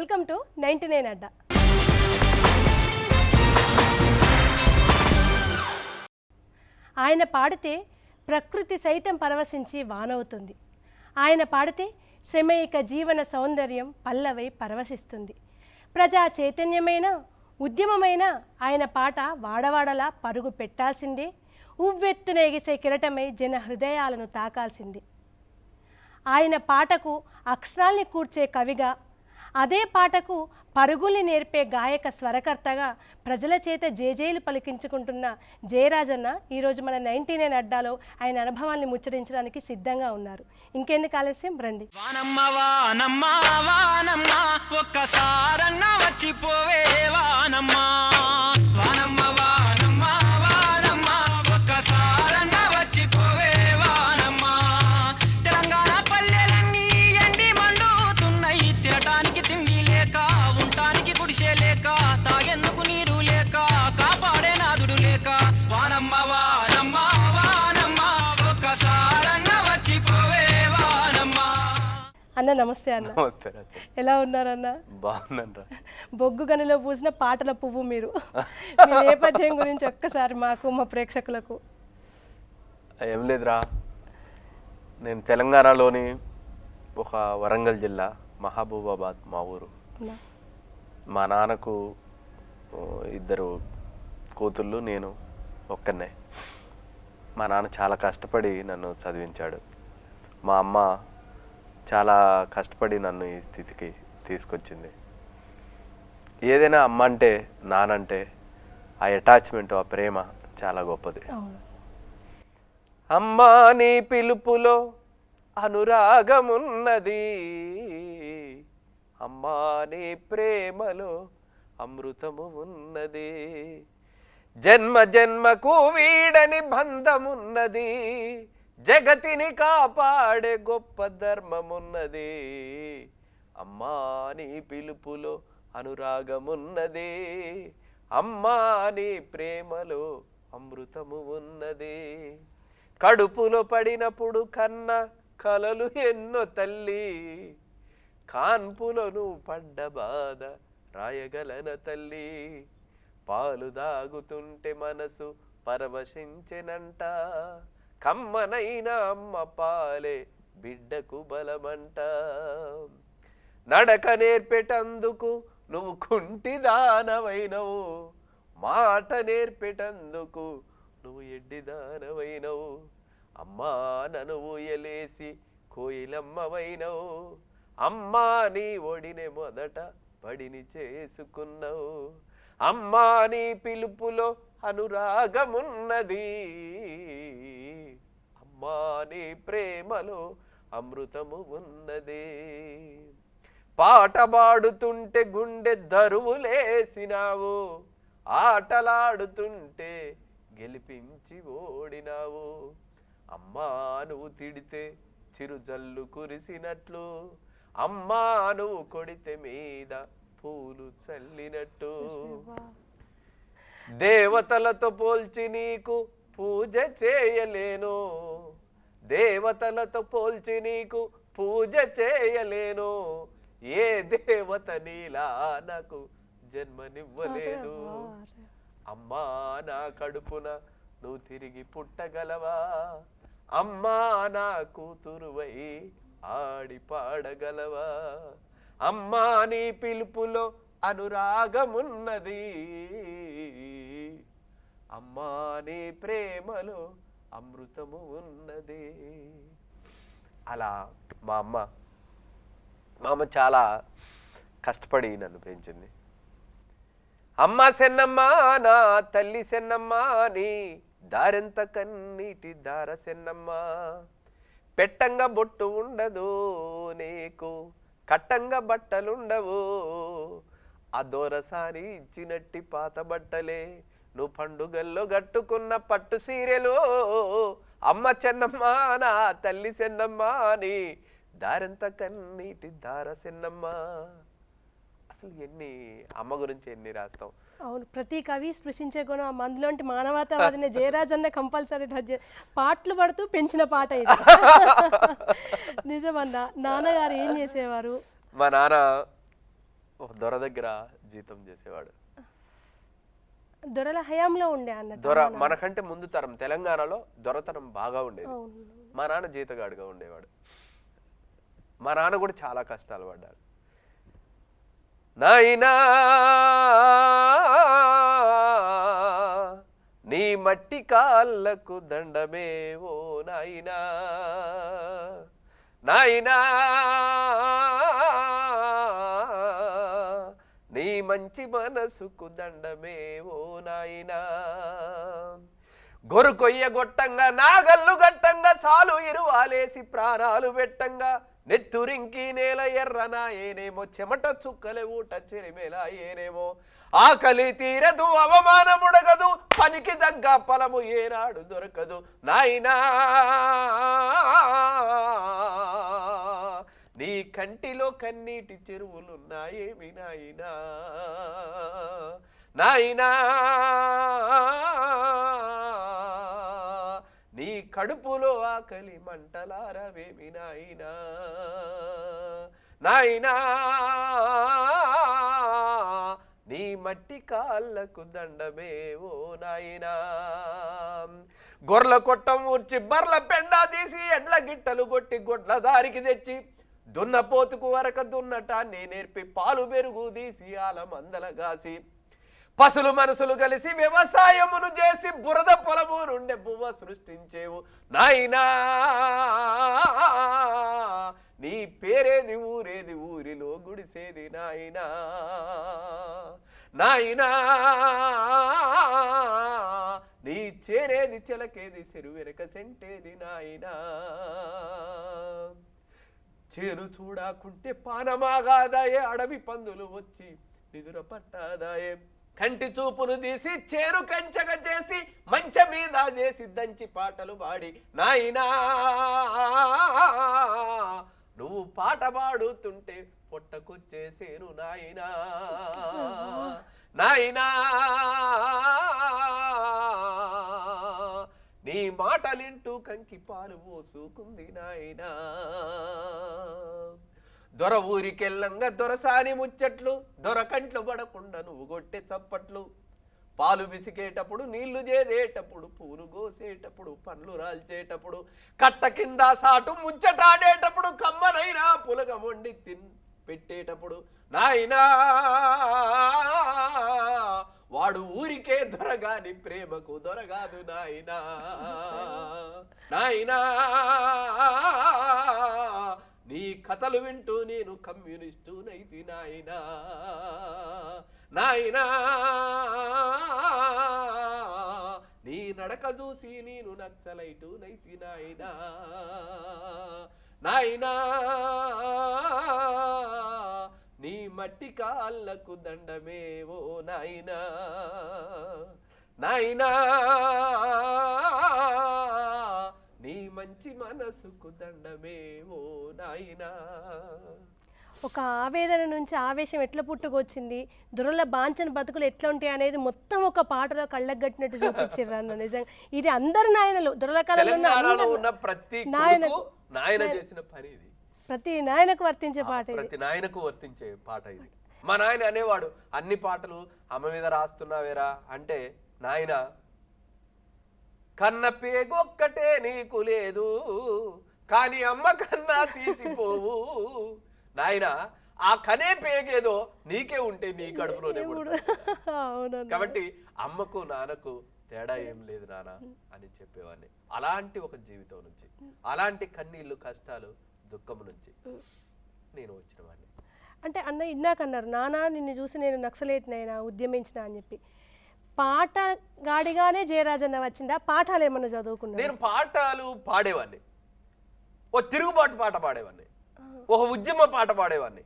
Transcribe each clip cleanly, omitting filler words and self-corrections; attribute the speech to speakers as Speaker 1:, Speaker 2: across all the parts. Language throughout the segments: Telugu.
Speaker 1: వెల్కమ్ టు 99 అడ్డా. ఆయన పాడితే ప్రకృతి సైతం పరవశించి వానవుతుంది. ఆయన పాడితే శ్రమైక జీవన సౌందర్యం పల్లవై పరవశిస్తుంది. ప్రజా చైతన్యమైన ఉద్యమమైన ఆయన పాట వాడవాడలా పరుగు పెట్టాల్సిందే. ఉవ్వెత్తున ఎగిసే కిరటమై జన హృదయాలను తాకాల్సిందే. ఆయన పాటకు అక్షరాల్ని కూర్చే కవిగా, అదే పాటకు పరుగుల్ని నేర్పే గాయక స్వరకర్తగా ప్రజల చేత జేజేలు పలికించుకుంటున్న జయరాజన్న ఈరోజు మన 99 అడ్డాలో ఆయన అనుభవాల్ని ముచ్చరించడానికి సిద్ధంగా ఉన్నారు. ఇంకెందుకు ఆలస్యం, రండి. అన్న నమస్తే. అన్న
Speaker 2: నమస్తే.
Speaker 1: ఎలా ఉన్నారన్న?
Speaker 2: బాగున్నాను.
Speaker 1: బొగ్గు గనిలో పూసిన పాటల పువ్వు మీరు. మీ నేపథ్యం గురించి ఒక్కసారి మాకు, మా ప్రేక్షకులకు.
Speaker 2: ఏం లేదురా, నేను తెలంగాణలోని ఒక వరంగల్ జిల్లా మహబూబాబాద్ మా ఊరు. మా నాన్నకు 2 కూతుళ్ళు, నేను ఒక్కనే. మా నాన్న చాలా కష్టపడి నన్ను చదివించాడు. మా అమ్మ చాలా కష్టపడి నన్ను ఈ స్థితికి తీసుకొచ్చింది. ఏదైనా అమ్మ అంటే, నానంటే ఆ అటాచ్మెంట్, ఆ ప్రేమ చాలా గొప్పది. అమ్మా నీ పిలుపులో అనురాగమున్నది, అమ్మా నీ ప్రేమలో అమృతము ఉన్నది, జన్మ జన్మకు వీడని బంధమున్నది, జగతిని కాపాడే గొప్ప ధర్మమున్నది, అమ్మా నీ పిలుపులో అనురాగమున్నది, అమ్మా నీ ప్రేమలో అమృతము ఉన్నది, కడుపులో పడినప్పుడు కన్న కలలు ఎన్నో తల్లి, కాన్పులో నువ్వు పడ్డ బాధ రాయగలన తల్లి, పాలు దాగుతుంటే మనసు పరవశించెనంట, కమ్మనైనా అమ్మ పాలే బిడ్డకు బలమంట, నడక నేర్పేటందుకు నువ్వు కుంటిదానవైనవు, మాట నేర్పేటందుకు నువ్వు ఎడ్డిదానవైనవు, అమ్మా నన్ను ఊయలేసి కోయిలమ్మవైనవు, అమ్మా నీ ఒడినే మొదట బడిని చేసుకున్నావు, అమ్మా నీ పిలుపులో అనురాగమున్నది, అమ్మా నీ ప్రేమలో అమృతము ఉన్నది, పాట పాడుతుంటే గుండె దరువులేసినావు, ఆటలాడుతుంటే గెలిపించి ఓడినావు, అమ్మా నువ్వు తిడితే చిరుజల్లు కురిసినట్లు, అమ్మా నువ్వు కొడితే మీద పూలు చల్లినట్టు, దేవతలతో పోల్చి నీకు పూజ చేయలేను, దేవతలతో పోల్చి నీకు పూజ చేయలేను, ఏ దేవత నీలా నాకు జన్మనివ్వలేదు, అమ్మా నా కడుపున నువ్వు తిరిగి పుట్టగలవా, అమ్మా నా కూతురువై ఆడి పాడగలవా, అమ్మా నీ పిలుపులో అనురాగమున్నది, అమ్మా నీ ప్రేమలో అమృతము ఉన్నది. అలా మా అమ్మ చాలా కష్టపడి నన్ను పెంచింది. అమ్మ సెన్నమ్మ నా తల్లి సెన్నమ్మ, నీ దారెంత కన్నీటి దార సెన్నమ్మ, పెట్టంగా బొట్టు ఉండదు నీకు, కట్టంగా బట్టలుండవు, ఆ దోరసారి ఇచ్చినట్టి పాత బట్టలే నువ్వు పండుగల్లో గట్టుకున్న పట్టు సీరెలు, అమ్మ చెన్నమ్మ నా తల్లి సెన్నమ్మ, నీ దారెంత కన్నీటి దార సెన్నమ్మ. అసలు ఎన్ని అమ్మ గురించి ఎన్ని రాస్తాం.
Speaker 1: అవును, ప్రతి కవి స్పృశించే గుణం ఆ మందులోంటి మానవతావాదిని జయరాజన్న కంపల్సరీ పాటలు పడుతూ పెంచిన పాట ఇది. నిజమన్నా. నాన్నగారు ఏం చేసేవారు?
Speaker 2: మా నాన్న ఒక దొర దగ్గర జీతం చేసేవాడు.
Speaker 1: దొరల హయాంలో ఉండే అన్నట్టు.
Speaker 2: దొర మనకంటే ముందు తరం తెలంగాణలో దొరతనం బాగా ఉండేది.
Speaker 1: అవును.
Speaker 2: మా నాన్న జీతగాడిగా ఉండేవాడు. మా నాన్న కూడా చాలా కష్టాలు పడ్డాడు. నాయనా నీ మట్టి కాళ్ళకు దండమే ఓ నాయనా, నాయనా నీ మంచి మనసుకు దండమే ఓ నాయనా. గొరు కొయ్య గొట్టంగా నాగల్లు గట్టంగా సాలు ఇరువాలేసి ప్రాణాలు పెట్టంగా నెత్తురింకి నేల ఎర్రనా ఏనేమో చెమట చుక్కలే ఊట చెరిమేలా ఏనేమో ఆకలి తీరదు అవమానముడగదు పనికి దగ్గ ఫలము ఏనాడు దొరకదు నాయనా నీ కంటిలో కన్నీటి చెరువులున్నాయేమి నాయనా, నాయనా నీ కడుపులో ఆకలి మంటలారవేమి నాయనా, నాయనా నీ మట్టి కాళ్ళకు దండమే ఓ నాయనా. గొర్రెల కొట్టం ఊర్చి బర్ల పెండా తీసి ఎడ్ల గిట్టలు కొట్టి గొడ్ల దారికి తెచ్చి దున్నపోతుకు వరక దున్నటాన్ని నేర్పి పాలు పెరుగు తీసి ఆల మందలగాసి పసులు మనసులు కలిసి వ్యవసాయమును చేసి బురద పొలము నుండి బువ్వ సృష్టించేవు నాయనా. నీ పేరేది ఊరేది ఊరిలో గుడిసేది నాయనా, నాయనా నీ చేరేది చెలకేది చెరువెనక సెంటేది నాయనా. చేను చూడాకుంటే పానమాగాదాయే అడవి పందులు వచ్చి నిదుర పట్టాదాయే కంటి చూపును తీసి చేరు కంచగా చేసి మంచ మీద చేసి దంచి పాటలు పాడి నాయనా నువ్వు పాట పాడుతుంటే పొట్టకొచ్చేసేను నాయనా, నాయనా నీ మాటలింటూ కంకి పాలు పోసుకుంది నాయనా. దొర ఊరికెళ్ళంగా దొరసాని ముచ్చట్లు దొర కంట్లు పడకుండా నువ్వు కొట్టే చప్పట్లు పాలు బిసికేటప్పుడు నీళ్లు చేదేటప్పుడు పూలు కోసేటప్పుడు పండ్లు రాల్చేటప్పుడు కట్ట కింద సాటు ముచ్చటాడేటప్పుడు కమ్మనైనా పులగ వండి పెట్టేటప్పుడు నాయనా వాడు ఊరికే దొరగాని ప్రేమకు దొరగాదు నాయనా, నాయనా నీ కథలు వింటూ నేను కమ్యూనిస్టు నైతి నాయనా, నాయనా నీ నడక చూసి నేను నక్సలైటు నైతి నాయనా, నాయనా నీ మట్టి కాళ్ళకు దండమే ఓ నాయనా, నాయనా నీ మంచి మనసుకు దండమే ఓ నాయనా.
Speaker 1: ఒక ఆవేదన నుంచి ఆవేశం ఎట్లా పుట్టుకొచ్చింది, దొరల బాంచని బతుకులు ఎట్లా ఉంటాయి అనేది మొత్తం ఒక పాటలో కళ్ళకు కట్టినట్టు చూపించారు అన్న. నిజంగా ఇది అందరు నాయనలు దొరల కాలంలో
Speaker 2: ఉన్న ప్రతి నాయన చేసిన పని ఇది.
Speaker 1: ప్రతి నాయనకు వర్తించే పాట ఇది.
Speaker 2: ప్రతి నాయనకు వర్తించే పాట ఇది. మా నాయన అనేవాడు అన్ని పాటలు అమ్మ మీద రాస్తున్నావేరా అంటే, నాయన కన్న పేగొక్కటే నీకు లేదు కానీ అమ్మ కన్నా తీసిపోవు నాయన, ఆ కనే పేగేదో నీకే ఉంటే నీ కడుపులోనే పుడుతుంది. కాబట్టి అమ్మకు నాన్నకు తేడా ఏం లేదు నాన్న అని చెప్పేవాడిని. అలాంటి ఒక జీవితం నుంచి, అలాంటి కన్నీళ్ళు కష్టాలు దుఃఖం నుంచి నేను వచ్చిన వాడిని.
Speaker 1: అంటే అన్న ఇందాకన్నారు నాన్న నిన్ను చూసి నేను నక్సలేట్నైనా ఉద్యమించిన అని చెప్పి, పాట గాడిగానే జయరాజన్న వచ్చిందా? పాఠాలు ఏమన్నా చదువుకున్నా?
Speaker 2: నేను పాటలు పాడేవాడిని. ఓ తిరుగుబాటు పాట పాడేవాడిని, ఒక ఉద్యమ పాట పాడేవాడిని,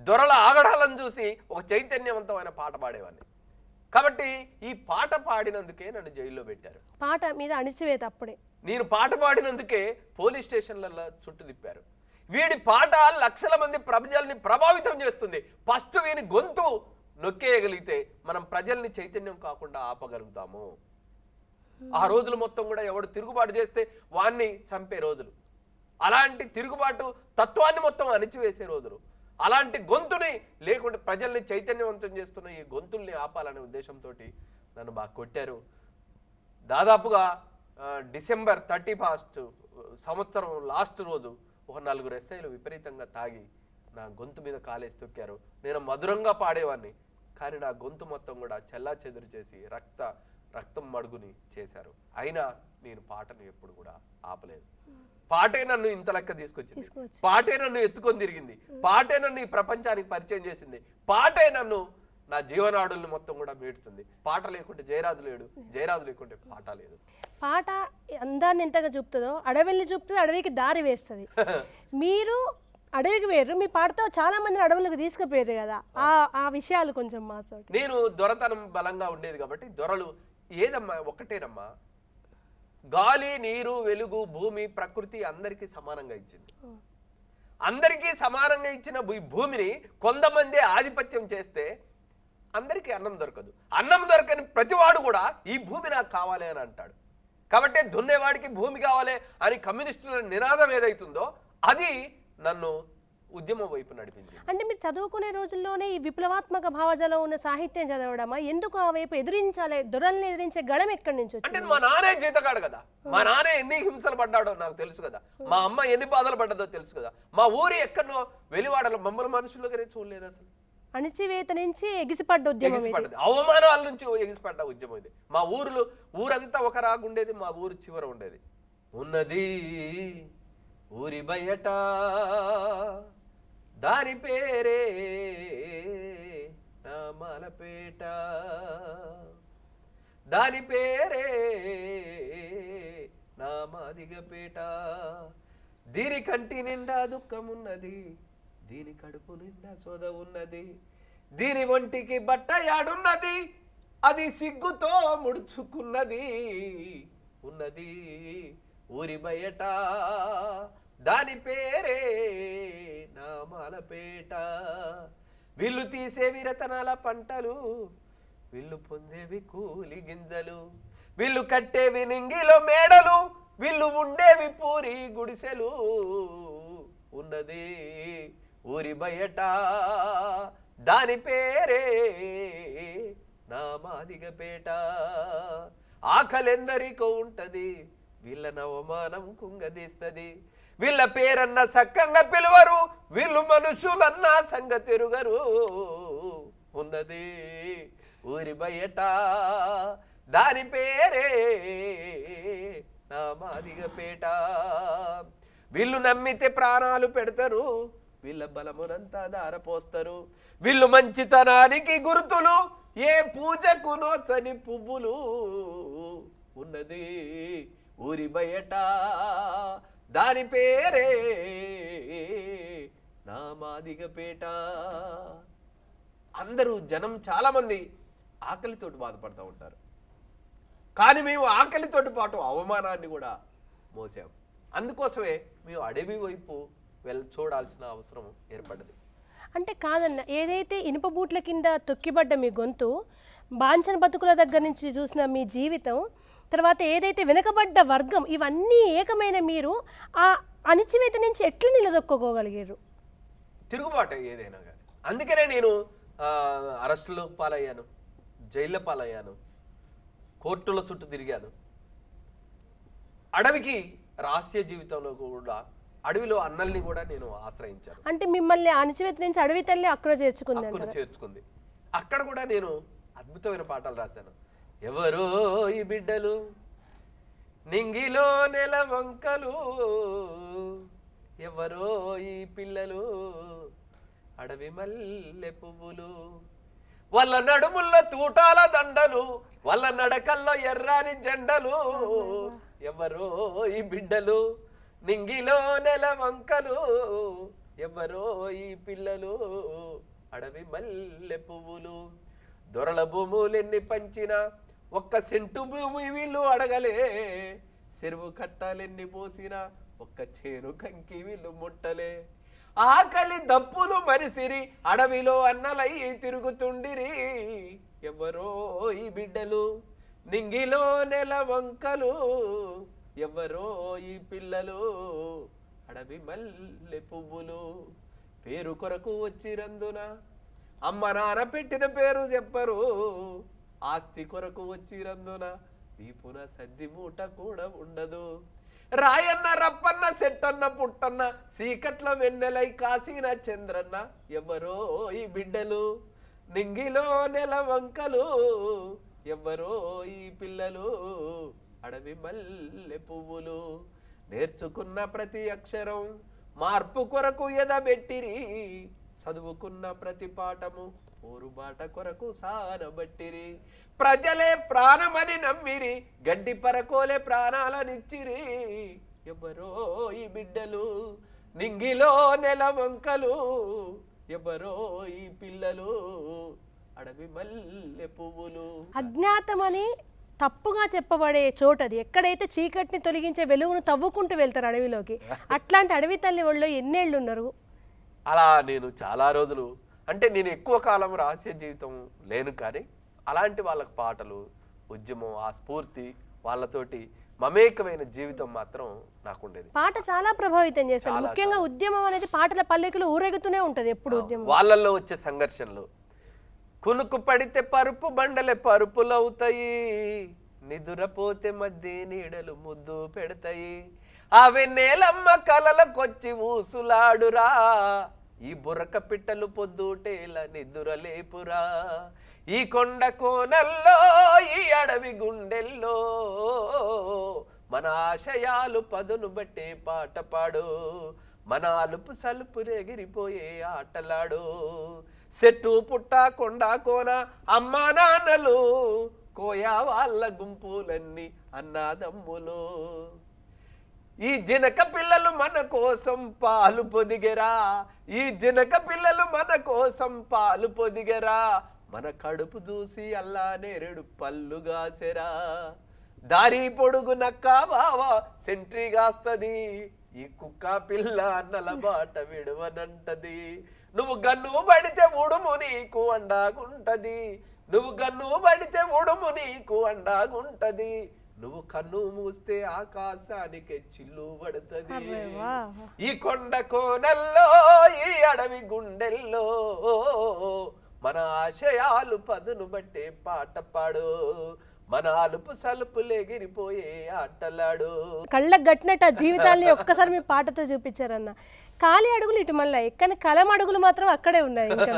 Speaker 2: దొరల ఆగడాలను చూసి ఒక చైతన్యవంతమైన పాట పాడేవాడిని. కాబట్టి ఈ పాట పాడినందుకే నన్ను జైల్లో పెట్టారు.
Speaker 1: పాట మీద అణిచివేత అప్పుడే.
Speaker 2: నేను పాట పాడినందుకే పోలీస్ స్టేషన్లలో చుట్టు తిప్పారు. వీడి పాట లక్షల మంది ప్రజల్ని ప్రభావితం చేస్తుంది. ఫస్ట్ వీని గొంతు నొక్కేయగలిగితే మనం ప్రజల్ని చైతన్యం కాకుండా ఆపగలుగుతాము. ఆ రోజులు మొత్తం కూడా ఎవడు తిరుగుబాటు చేస్తే వాణ్ణి చంపే రోజులు, అలాంటి తిరుగుబాటు తత్వాన్ని మొత్తం అణిచివేసే రోజులు. అలాంటి గొంతుని లేకుంటే ప్రజల్ని చైతన్యవంతం చేస్తున్న ఈ గొంతుల్ని ఆపాలనే ఉద్దేశంతో నన్ను బాగా కొట్టారు. దాదాపుగా డిసెంబర్ 31 సంవత్సరం లాస్ట్ రోజు ఒక 4 ఎస్ఐలు విపరీతంగా తాగి నా గొంతు మీద కాలేసి తొక్కారు. నేను మధురంగా పాడేవాడిని, కానీ నా గొంతు మొత్తం కూడా చెల్లా చెదురు చేసి రక్తం మడుగుని చేశారు. అయినా నేను పాటను ఎప్పుడు కూడా ఆపలేదు. పాటే నన్ను ఇంత లెక్క తీసుకొచ్చింది, పాటే నన్ను ఎత్తుకొని తిరిగింది, పాటే నన్ను ఈ ప్రపంచానికి పరిచయం చేసింది, పాటే నన్ను నా జీవనాడుల్ని మొత్తం కూడా మీడుతుంది. పాట లేకుంటే జయరాజు లేడు, జయరాజు లేకుంటే పాట లేదు.
Speaker 1: పాట అందాన్ని ఎంతగా చూపుతుందో అడవిని చూపుతుంది, అడవికి దారి వేస్తుంది. మీరు అడవికి వేరు, మీ పాటతో చాలా మందిని అడవులకు తీసుకుపోయారు కదా, ఆ విషయాలు కొంచెం మాట్లాడు.
Speaker 2: నేను దొరతనం బలంగా ఉండేది కాబట్టి దొరలు ఏదమ్మా ఒకటేనమ్మా, గాలి నీరు వెలుగు భూమి ప్రకృతి అందరికీ సమానంగా ఇచ్చింది. అందరికీ సమానంగా ఇచ్చిన ఈ భూమిని కొంతమంది ఆధిపత్యం చేస్తే అందరికీ అన్నం దొరకదు. అన్నం దొరకని ప్రతివాడు కూడా ఈ భూమి నాకు కావాలి అని అంటాడు. కాబట్టి దున్నేవాడికి భూమి కావాలి అని కమ్యూనిస్టుల నినాదం ఏదైతుందో అది నన్ను ఉద్యమం వైపు నడిపించింది.
Speaker 1: అంటే మీరు చదువుకునే రోజుల్లోనే ఈ విప్లవాత్మక భావజాలం ఉన్న సాహిత్యం చదవడమా? ఎందుకు ఆ వైపు ఎదిరించాలి, దొరల్ని ఎదిరించే గళం ఎక్కడి నుంచి వచ్చింది?
Speaker 2: అంటే మా నాన్నే జీతగాడు కదా, మా నాన్న ఎన్ని హింసలు పడ్డాడో నాకు తెలుసు కదా, మా అమ్మ ఎన్ని బాధలు పడ్డదో తెలుసు కదా. మా ఊరి ఎక్కడో వెలివాడలో మమ్మల్ని మనుషులుగానే చూడలేదు. అసలు
Speaker 1: అణిచివేత నుంచి ఎగిసిపడ్డ ఉద్యమం,
Speaker 2: అవమానాల నుంచి ఎగిసిపడ్డ ఉద్యమం ఇది. మా ఊరంతా ఒక రాగుండేది, మా ఊరు చివర ఉండేది. ఉన్నది ఊరి బయట దాని పేరే నామాలపేట, దాని పేరే నామాదిగపేట. దీని కంటి నిండా దుఃఖమున్నది, దీని కడుపు నిండా సోద ఉన్నది, దీని ఒంటికి బట్ట యాడున్నది, అది సిగ్గుతో ముడుచుకున్నది. ఉన్నది ఊరి బయట దాని పేరే నామాలపేట. వీళ్ళు తీసేవి రతనాల పంటలు, వీళ్ళు పొందేవి కూలి గింజలు, వీళ్ళు కట్టేవి నింగిలో మేడలు, వీళ్ళు ఉండేవి పూరి గుడిసెలు. ఉన్నది ఊరి బయట దాని పేరే నామాదిగపేట. ఆకలెందరికో ఉంటది, వీళ్ళ అవమానం కుంగదీస్తది, వీళ్ళ పేరన్న సక్కంగా పిలువరు, వీళ్ళు మనుషులన్నా సంగతిరుగరు. ఉన్నది ఊరి బయట దాని పేరే నామాదిగపేట. వీళ్ళు నమ్మితే ప్రాణాలు పెడతారు, వీళ్ళ బలమునంతా దారపోస్తారు, వీళ్ళు మంచితనానికి గుర్తులు, ఏ పూజకు నోచని పువ్వులు. ఉన్నది ఊరి బయట దాని పేరే నామాదిగపేట. అందరూ జనం చాలా మంది ఆకలితోటి బాధపడుతూ ఉంటారు, కానీ మేము ఆకలితోటి పాటు అవమానాన్ని కూడా మోసాం. అందుకోసమే మేము అడవి వైపు చూడాల్సిన అవసరం ఏర్పడ్డది.
Speaker 1: అంటే కాదన్న, ఏదైతే ఇనుప బూట్ల కింద తొక్కిబడ్డ మీ గొంతు, బాంఛన బతుకుల దగ్గర నుంచి చూసిన మీ జీవితం, తర్వాత ఏదైతే వెనుకబడ్డ వర్గం, ఇవన్నీ ఏకమైన మీరు ఆ అణిచివేత నుంచి ఎట్లా నిలదొక్కుకోగలిగారు?
Speaker 2: తిరుగుబాటు ఏదైనా కానీ. అందుకనే నేను అరెస్టుల పాలయ్యాను, జైళ్ళ పాలయ్యాను, కోర్టుల చుట్టూ తిరిగాను. అడవికి రహస్య జీవితంలో కూడా అడవిలో అన్నల్ని కూడా నేను ఆశ్రయించాను.
Speaker 1: అంటే మిమ్మల్ని అణిచివేత నుంచి అడవి తల్లి అక్కడ
Speaker 2: చేర్చుకుంది. అక్కడ కూడా నేను అద్భుతమైన పాటలు రాశాను. ఎవరో ఈ బిడ్డలు నింగిలో నెల వంకలు, ఎవరో ఈ పిల్లలు అడవి మల్లె పువ్వులు, వాళ్ళ నడుముల్లో తూటాల దండలు, వాళ్ళ నడకల్లో ఎర్రాని జెండలు. ఎవరో ఈ బిడ్డలు నింగిలో నెల వంకలు, ఎవరో ఈ పిల్లలు అడవి మల్లె పువ్వులు. దొరల భూములెన్ని పంచినా ఒక్క సెంటు భూమి వీళ్ళు అడగలే, చెరువు కట్టాలెన్ని పోసినా ఒక్క చేను కంకి వీళ్ళు ముట్టలే. ఆకలి దప్పులు మరిసిరి అడవిలో అన్నలై తిరుగుతుండిరి, ఎవరో ఈ బిడ్డలు నింగిలో నెల వంకలు, ఎవరో ఈ పిల్లలు అడవి మల్లె పువ్వులు. పేరు కొరకు వచ్చిరందున అమ్మ నాన్న పెట్టిన పేరు చెప్పరు ఆస్తి కొరకు వచ్చిరందున వీపున సద్ది మూట కూడా ఉండదు రాయన్న రప్పన్న సెట్టన్న పుట్టన్న సీకట్ల వెన్నెలై కాసిన చంద్రన్న ఎవరో ఈ బిడ్డలు నింగిలో నెల వంకలు ఎవరో ఈ పిల్లలు అడవి మల్లె పువ్వులు నేర్చుకున్న ప్రతి అక్షరం మార్పు కొరకు ఎదబెట్టిరి చదువుకున్న ప్రతి పాఠము ఊరుబాట కొరకు సానబట్టిరి ప్రజలే ప్రాణమని నమ్మిరి గడ్డి పరకోలే ప్రాణాలనిచ్చిరి ఎవరో ఈ బిడ్డలు నింగిలో నెల వంకలు ఎవరో ఈ పిల్లలు అడవి మల్లె పువ్వులు.
Speaker 1: అజ్ఞాతమని తప్పుగా చెప్పబడే చోటది ఎక్కడైతే చీకటిని తొలగించే వెలుగును తవ్వుకుంటూ వెళ్తారు అడవిలోకి, అట్లాంటి అడవి తల్లి ఒళ్ళో ఎన్నేళ్ళు ఉన్నారు?
Speaker 2: అలా నేను చాలా రోజులు, అంటే నేను ఎక్కువ కాలం రహస్య జీవితం లేను, కానీ అలాంటి వాళ్ళకి పాటలు, ఉద్యమం, ఆ స్ఫూర్తి, వాళ్ళతోటి మమేకమైన జీవితం మాత్రం నాకుండేది.
Speaker 1: పాట చాలా ప్రభావితం చేస్తుంది. ముఖ్యంగా ఉద్యమం అనేది పాటల పల్లెకులు ఊరేగుతూనే ఉంటది ఎప్పుడు. ఉద్యమం
Speaker 2: వాళ్ళల్లో వచ్చే సంఘర్షణలు, కునుకు పడితే పరుపు బండలే పరుపులవుతాయి, నిదురపోతే మధ్య నీడలు ముద్దు పెడతాయి, అవి నేలమ్మ కలలకొచ్చి ఊసులాడురా, ఈ బుర్రక పిట్టలు పొద్దుటేల నిదురలేపురా, ఈ కొండ కోనల్లో ఈ అడవి గుండెల్లో మన ఆశయాలు పదును బట్టే పాట పాడు, మన అలుపు సలుపు రెగిరిపోయే ఆటలాడు, చెట్టు పుట్ట కొండ కోన అమ్మా నాన్నలు కోయా వాళ్ళ గుంపులన్నీ అన్నాదమ్ములు, ఈ జనక పిల్లలు మన కోసం పాలు పొదిగెరా, ఈ జనక పిల్లలు మన కోసం పాలు పొదిగెరా, మన కడుపు చూసి అల్లా నేరేడు పళ్ళుగాసెరా, దారి పొడుగు నక్క బావ సెంట్రీగాస్తది, ఈ కుక్క పిల్ల అన్నల బాట విడవనంటది, నువ్వు గన్ను పడితే ఉడుము నీకు అండాగుంటది, నువ్వు గన్ను పడితే ఉడుము నీకు అండాగుంటది, నువ్వు కన్ను మూస్తే ఆకాశానికి చిల్లు పడుతుంది, ఈ కొండ కోనల్లో ఈ అడవి గుండెల్లో మన ఆశయాలు పదును బట్టే పాట పాడు, మన అలుపు సలుపులు ఎగిరిపోయే ఆటలాడు.
Speaker 1: కళ్ళకు గట్టినట్టు ఆ జీవితాన్ని ఒక్కసారి మీ పాటతో చూపించారన్న. కాలి అడుగులు ఇటు మళ్ళీ కానీ కలం అడుగులు మాత్రం అక్కడే ఉన్నాయి. ఇంకా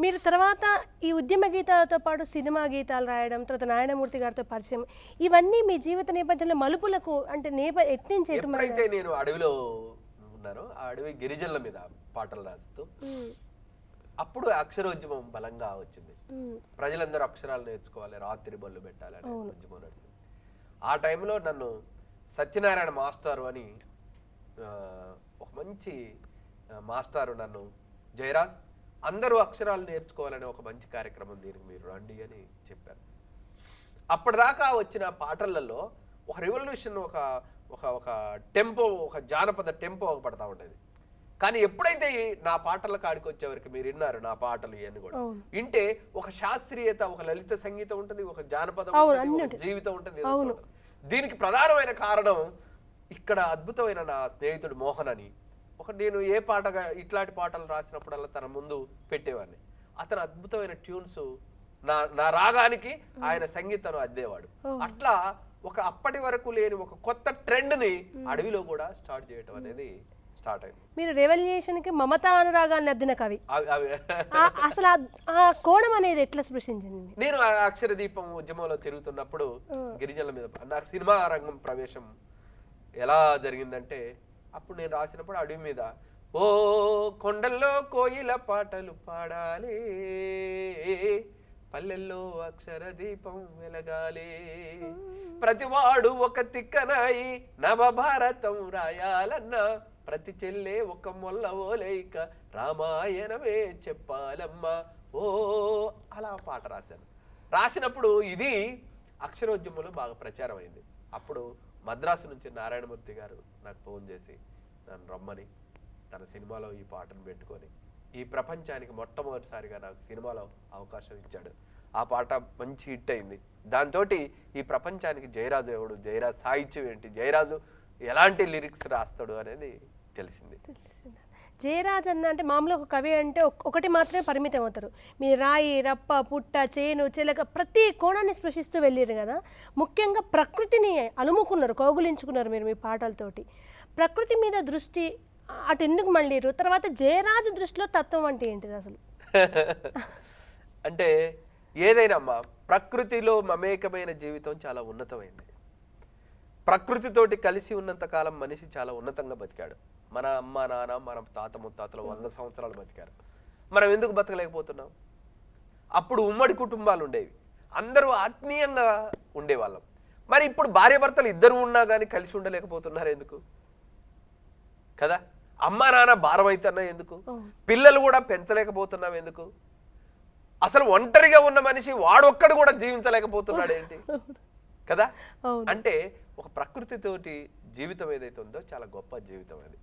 Speaker 1: మీరు తర్వాత ఈ ఉద్యమ గీతాలతో పాటు సినిమా గీతాలు రాయడం, తర్వాత నారాయణమూర్తి గారితో పరిచయం, ఇవన్నీ మీ జీవిత నేపథ్యంలో మలుపులకు అంటే ఎత్తించే.
Speaker 2: ఎప్పుడైతే నేను అడవిలో ఉన్నానో, ఆ అడవి గిరిజనుల మీద పాటలు రాస్తూ అప్పుడు అక్షరోద్యమం బలంగా వచ్చింది. ప్రజలందరూ అక్షరాలు నేర్చుకోవాలి, రాత్రి బళ్ళు పెట్టాలని ఉద్యమం నడిచింది. ఆ టైంలో నన్ను సత్యనారాయణ మాస్టారు అని ఒక మంచి మాస్టారు నన్ను, జయరాజ్ అందరూ అక్షరాలు నేర్చుకోవాలని ఒక మంచి కార్యక్రమం, దీనికి మీరు రండి అని చెప్పారు. అప్పటిదాకా వచ్చిన పాటలలో ఒక రెవల్యూషన్, ఒక ఒక ఒక టెంపో, ఒక జానపద టెంపో ఒక పడతా ఉండేది. కానీ ఎప్పుడైతే నా పాటల కాడికి వచ్చేవరకు మీరు విన్నారు నా పాటలు ఇవన్నీ కూడా వింటే, ఒక శాస్త్రీయత, ఒక లలిత సంగీతం ఉంటుంది, ఒక జానపదం ఉంటుంది, జీవితం ఉంటుంది. దీనికి ప్రధానమైన కారణం ఇక్కడ అద్భుతమైన నా స్నేహితుడు మోహన్ అని, నేను ఏ పాటగా ఇట్లాంటి పాటలు రాసినప్పుడల్లా తన ముందు పెట్టేవాడిని. అతను అద్భుతమైన ట్యూన్స్, నా రాగానికి ఆయన సంగీతం అద్దేవాడు. అట్లా ఒక అప్పటి వరకు లేని ఒక కొత్త ట్రెండ్ ని అడవిలో కూడా స్టార్ట్ చేయటం అనేది స్టార్ట్ అయింది.
Speaker 1: మీరు రెవల్యూషన్ కి మమతా అనురాగాన్ని అద్దిన కవి. అసలు ఆ కోణం అనేది ఎట్లా స్పృశించింది?
Speaker 2: నేను అక్షర దీపం ఉద్యమంలో తిరుగుతున్నప్పుడు గిరిజనుల మీద నాకు సినిమా రంగం ప్రవేశం ఎలా జరిగిందంటే, అప్పుడు నేను రాసినప్పుడు అడవి మీద, ఓ కొండల్లో కోయిల పాటలు పాడాలి, పల్లెల్లో అక్షర దీపం వెలగాలి, ప్రతివాడు ఒక తిక్కనాయి నవభారతం రాయాలన్నా, ప్రతి చెల్లె ఒక మొల్ల ఓలేక రామాయణమే చెప్పాలమ్మా, ఓ అలా పాట రాశాను. రాసినప్పుడు ఇది అక్షరోద్యమంలో బాగా ప్రచారం అయింది. అప్పుడు మద్రాసు నుంచి నారాయణమూర్తి గారు నాకు ఫోన్ చేసి నన్ను రమ్మని తన సినిమాలో ఈ పాటను పెట్టుకొని ఈ ప్రపంచానికి మొట్టమొదటిసారిగా నాకు సినిమాలో అవకాశం ఇచ్చాడు. ఆ పాట మంచి హిట్ అయింది. దాంతో ఈ ప్రపంచానికి జయరాజు ఎవడు, జయరాజు సాహిత్యం ఏంటి, జయరాజు ఎలాంటి లిరిక్స్ రాస్తాడు అనేది తెలిసింది.
Speaker 1: జయరాజ్ అన్న అంటే మామూలుగా ఒక కవి అంటే ఒకటి మాత్రమే పరిమితం అవుతారు. మీరు రాయి, రప్ప, పుట్ట, చేను, చిలక ప్రతి కోణాన్ని స్పృశిస్తూ వెళ్ళారు కదా. ముఖ్యంగా ప్రకృతిని అలుముకున్నారు, కౌగులించుకున్నారు మీరు మీ పాటలతోటి. ప్రకృతి మీద దృష్టి అటు ఎందుకు మళ్ళీరు? తర్వాత జయరాజు దృష్టిలో తత్వం అంటే ఏంటిది అసలు?
Speaker 2: అంటే ఏదైనా అమ్మా, ప్రకృతిలో మమేకమైన జీవితం చాలా ఉన్నతమైంది. ప్రకృతితోటి కలిసి ఉన్నంత కాలం మనిషి చాలా ఉన్నతంగా బతికాడు. మన అమ్మ నాన్న, మన తాత ముత్తాతలు 100 సంవత్సరాలు బతికారు. మనం ఎందుకు బతకలేకపోతున్నాం? అప్పుడు ఉమ్మడి కుటుంబాలు ఉండేవి, అందరూ ఆత్మీయంగా ఉండేవాళ్ళం. మరి ఇప్పుడు భార్యాభర్తలు ఇద్దరు ఉన్నా కానీ కలిసి ఉండలేకపోతున్నారు ఎందుకు? కదా, అమ్మ నాన్న భారం అవుతున్నా ఎందుకు? పిల్లలు కూడా పెంచలేకపోతున్నాం ఎందుకు? అసలు ఒంటరిగా ఉన్న మనిషి వాడొక్కడు కూడా జీవించలేకపోతున్నాడు ఏంటి? కదా, అంటే ఒక ప్రకృతితోటి జీవితం ఏదైతే ఉందో చాలా గొప్ప జీవితం అది.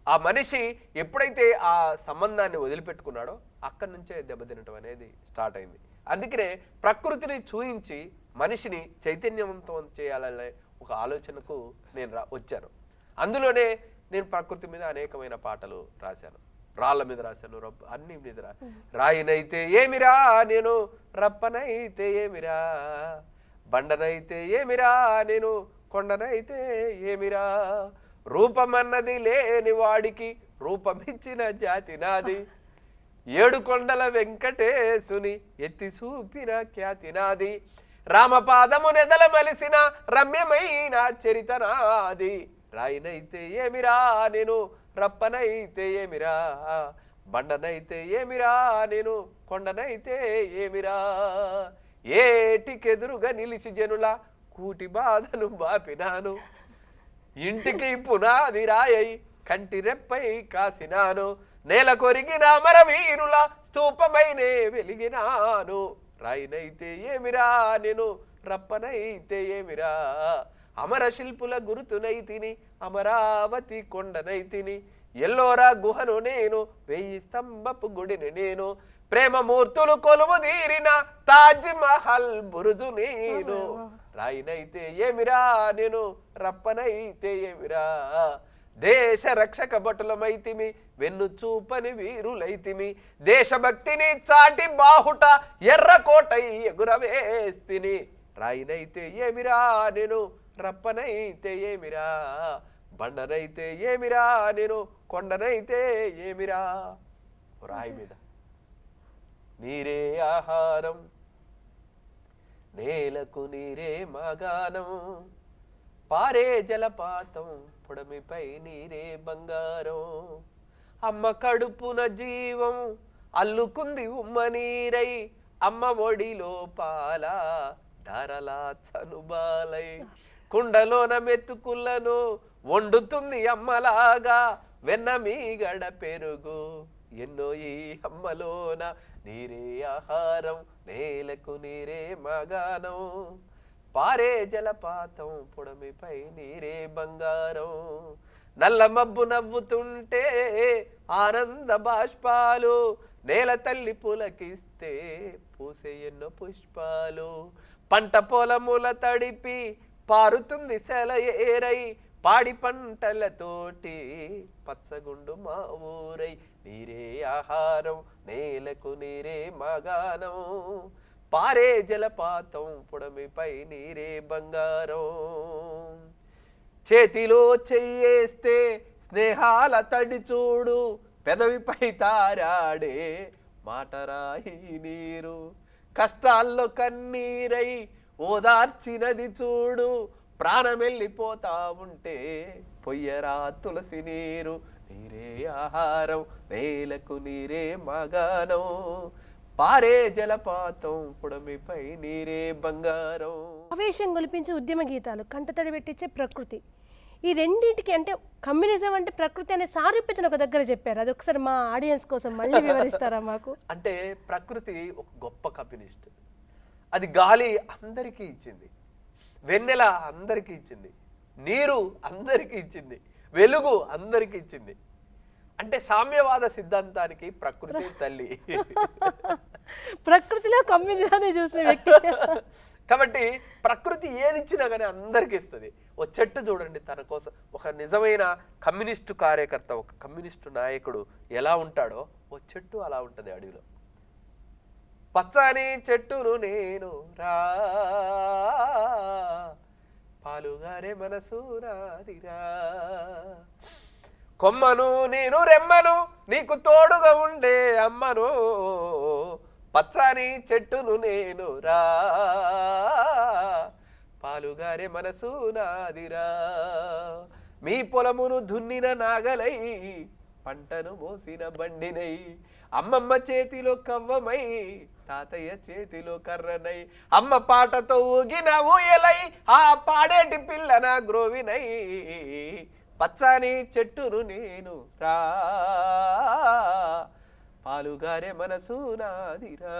Speaker 2: ఆ మనిషి ఎప్పుడైతే ఆ సంబంధాన్ని వదిలిపెట్టుకున్నాడో అక్కడి నుంచే దెబ్బతినటం అనేది స్టార్ట్ అయింది. అందుకనే ప్రకృతిని చూయించి మనిషిని చైతన్యవంతం చేయాలనే ఒక ఆలోచనకు నేను వచ్చాను. అందులోనే నేను ప్రకృతి మీద అనేకమైన పాటలు రాశాను. రాళ్ళ మీద రాశాను, అన్ని మీద రాయినైతే ఏమిరా నేను, రప్పనైతే ఏమిరా, బండనైతే ఏమిరా నేను, కొండనైతే ఏమిరా, రూపమన్నది లేని వాడికి రూపమిచ్చిన జాతి నాది, 7 కొండల వెంకటేశుని ఎత్తి చూపిన ఖ్యాతి నాది, రామపాదము నెదల మలిసిన రమ్యమైన చరిత నాది, రాయినైతే ఏమిరా నేను, రప్పనైతే ఏమిరా, బండనైతే ఏమిరా నేను, కొండనైతే ఏమిరా, ఏటికెదురుగా నిలిచి జనుల కూటి బాధను బాపినాను, ఇంటికి పునాది రాయై కంటి రెప్పై కాసినాను, నేల కొరిగిన మర వీరుల స్తూపమైనే వెలిగినాను, రాయినైతే ఏమిరా నేను, రప్పనైతే ఏమిరా, అమర శిల్పుల గురుతునైతిని, అమరావతి కొండనైతిని, ఎల్లోరా గుహను నేను, 1000 స్తంభపు గుడిని నేను, ప్రేమమూర్తులు కొలువు తీరిన తాజ్ మహల్ బురుజు నేను, రాయినైతే ఏమిరా నేను, రప్పనైతే ఏమిరా, దేశ రక్షక భటులమైతిమి, వెన్ను చూపని వీరులైతిమి, దేశభక్తిని చాటి బాహుట ఎర్రకోటై ఎగురవేస్తిని, రాయినైతే ఏమిరా నేను, రప్పనైతే ఏమిరా, బండనైతే ఏమిరా నేను, కొండనైతే ఏమిరా. రాయి మీద నీరే ఆహారం, నేలకు నీరే మగానం, పారే జలపాతం, పొడమిపై నీరే బంగారం, అమ్మ కడుపున జీవం అల్లుకుంది ఉమ్మ నీరై, అమ్మ ఒడిలో పాల ధారలా చనుబాలై, కుండలోన మెతుకులను వండుతుంది అమ్మలాగా, వెన్న మీగడ పెరుగు ఎన్నో ఈ అమ్మలోన, నీరే ఆహారం, నేలకు నీరే మగానం, పారే జలపాతం, పొడమిపై నీరే బంగారం, నల్ల మబ్బు నవ్వుతుంటే ఆనంద బాష్పాలు, నేల తల్లి పులకిస్తే పూసే ఎన్నో పుష్పాలు, పంట పొలముల తడిపి పారుతుంది సెలయేరై, పాడి పంటలతోటి పచ్చగుండు మా ఊరై, నీరే ఆహారం, నేలకు నీరే మగానం, పారే జలపాతం, పొడమిపై నీరే బంగారం, చేతిలో చెయ్యేస్తే స్నేహాల తడి చూడు, పెదవిపై తారాడే మాటరాయి నీరు, కష్టాల్లో కన్నీరై ఓదార్చినది చూడు, ప్రాణమెళ్ళిపోతా ఉంటే పొయ్యరా తులసి నీరు, నీరే ఆహారం, నేలకు నీరే మగానం, పారే జలపాతం, పొడమిపై నీరే బంగారం.
Speaker 1: ఆవేశం గొలిపించే ఉద్యమ గీతాలు, కంటతడి పెట్టించే ప్రకృతి, ఈ రెండింటికి అంటే కమ్యూనిజం అంటే ప్రకృతి అనే సారూప్యతను ఒక దగ్గర చెప్పారు. అది ఒకసారి మా ఆడియన్స్ కోసం మళ్ళీ వివరిస్తారా మాకు?
Speaker 2: అంటే ప్రకృతి ఒక గొప్ప కమ్యూనిస్ట్. అది గాలి అందరికీ ఇచ్చింది, వెన్నెల అందరికీ ఇచ్చింది, నీరు అందరికీ ఇచ్చింది, వెలుగు అందరికీ ఇచ్చింది. అంటే సామ్యవాద సిద్ధాంతానికి ప్రకృతి తల్లి.
Speaker 1: ప్రకృతిలో కమ్యూనిజాన్ని చూసిన వ్యక్తి.
Speaker 2: కాబట్టి ప్రకృతి ఏది ఇచ్చినా కానీ అందరికీ ఇస్తుంది. ఓ చెట్టు చూడండి, తన కోసం ఒక నిజమైన కమ్యూనిస్టు కార్యకర్త, ఒక కమ్యూనిస్టు నాయకుడు ఎలా ఉంటాడో ఓ చెట్టు అలా ఉంటుంది అడవిలో. పచ్చని చెట్టును నేను రా, పాలుగారే మనసు నాదిరా, కొమ్మను నేను రెమ్మను నీకు తోడుగా ఉండే అమ్మను, పచ్చని చెట్టును నేను రా, పాలుగారే మనసు నాదిరా, మీ పొలమును దున్నిన నాగలై పంటను మోసిన బండినై, అమ్మమ్మ చేతిలో కవ్వమై తాతయ్య చేతిలో కర్రనై, అమ్మ పాటతో ఊగిన ఊయలై ఆ పాడేటి పిల్లన గ్రోవినై, పచ్చని చెట్టును నేను రా, పాలుగారే మనసు నాదిరా,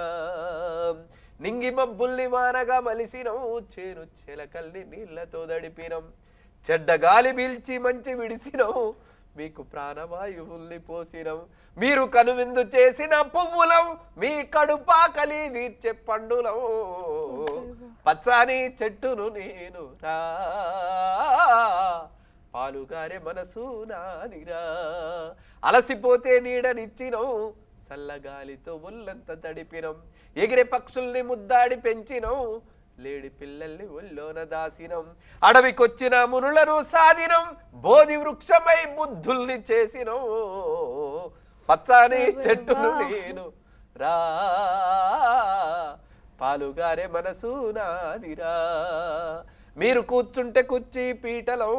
Speaker 2: నింగి మబ్బుల్ని వానగా మలిసినం, చేరు చెలకల్ని నీళ్లతో దడిపినం, చెడ్డ గాలి పీల్చి మంచి విడిసినం, మీకు ప్రాణవాయువుల్ని పోసినం, మీరు కనువిందు చేసిన పువ్వులం, మీ కడుపాకలి తీర్చే పండులం, పచ్చని చెట్టును నేను రా, పాలుగారే మనసు నాదిరా, అలసిపోతే నీడనిచ్చినం, చల్లగాలితో ఒళ్ళంత తడిపినం, ఎగిరే పక్షుల్ని ముద్దాడి పెంచినం, లేడి పిల్లల్ని ఒళ్ళోన దాసినం, అడవికొచ్చిన మునులను సాధినం, బోధి వృక్షమై బుద్ధుల్ని చేసినం, పచ్చని చెట్టును నేను రా, పాలుగారే మనసు నాదిరా, మీరు కూర్చుంటే కుర్చీ పీటలం,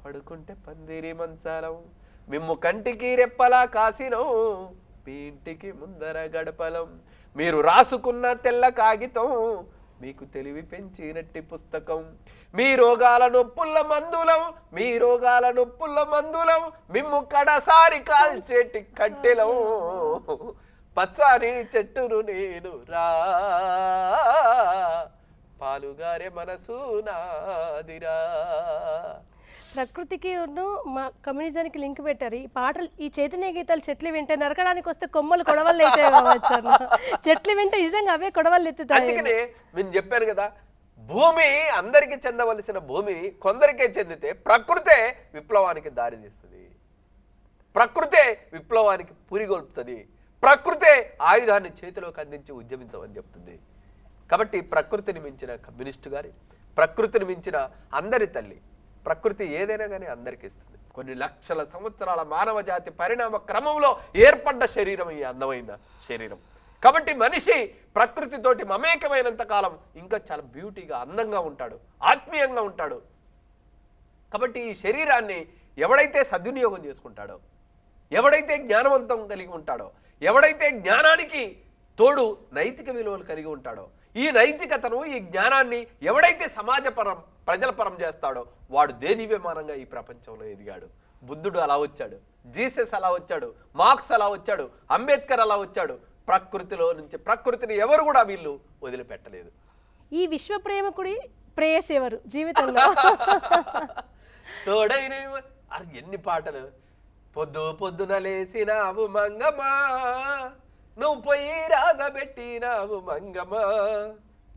Speaker 2: పడుకుంటే పందిరి మంచాలం, మిమ్ము కంటికి రెప్పలా కాసినం, మీ ఇంటికి ముందర గడపలం, మీరు రాసుకున్న తెల్ల కాగితం, మీకు తెలివి పెంచినట్టి పుస్తకం, మీ రోగాల నొప్పుల మందులం, మీ రోగాల నొప్పుల మందులం, మిమ్ము కడసారి కాల్చేటి కట్టెలం, పచ్చని చెట్టును నేను రా, పాలుగారే మనసు నాదిరా.
Speaker 1: ప్రకృతికి మా కమ్యూనిజానికి లింక్ పెట్టారు. ఈ పాటలు, ఈ చైతన్య గీతాలు చెట్లు వింటే నరకడానికి వస్తే కొమ్మలు కొడవలు అయితే కావచ్చు అన్న. చెట్లు వింటే నిజంగా అవే కొడవలు ఎత్తుతాయి.
Speaker 2: అందుకనే నేను చెప్పాను కదా, భూమి అందరికీ చెందవలసిన భూమి కొందరికే చెందితే ప్రకృతే విప్లవానికి దారి తీస్తుంది, ప్రకృతే విప్లవానికి పురిగొల్పుతుంది, ప్రకృతే ఆయుధాన్ని చేతిలోకి అందించి ఉద్యమించమని చెప్తుంది. కాబట్టి ప్రకృతిని మించిన కమ్యూనిస్టు గారి, ప్రకృతిని మించిన అందరి తల్లి, ప్రకృతి ఏదైనా కానీ అందరికీ ఇస్తుంది. కొన్ని లక్షల సంవత్సరాల మానవ జాతి పరిణామ క్రమంలో ఏర్పడ్డ శరీరం ఈ అందమైన శరీరం. కాబట్టి మనిషి ప్రకృతితోటి మమేకమైనంత కాలం ఇంకా చాలా బ్యూటీగా, అందంగా ఉంటాడు, ఆత్మీయంగా ఉంటాడు. కాబట్టి ఈ శరీరాన్ని ఎవడైతే సద్వినియోగం చేసుకుంటాడో, ఎవడైతే జ్ఞానవంతం కలిగి ఉంటాడో, ఎవడైతే జ్ఞానానికి తోడు నైతిక విలువలు కలిగి ఉంటాడో, ఈ నైతికతను, ఈ జ్ఞానాన్ని ఎవడైతే సమాజపరం, ప్రజల పరం చేస్తాడో వాడు దేదీవ్యమానంగా ఈ ప్రపంచంలో ఎదిగాడు. బుద్ధుడు అలా వచ్చాడు, జీసస్ అలా వచ్చాడు, మార్క్స్ అలా వచ్చాడు, అంబేద్కర్ అలా వచ్చాడు. ప్రకృతిలో నుంచి ప్రకృతిని ఎవరు కూడా వీళ్ళు వదిలిపెట్టలేదు.
Speaker 1: ఈ విశ్వ ప్రేమకుడి ప్రేయస్ ఎవరు జీవితంలో?
Speaker 2: తోడైన ఎన్ని పాటలు. పొద్దు పొద్దున లేసినావు మంగమా, నువ్వు పొయ్యి రాజబెట్టినావు మంగమా,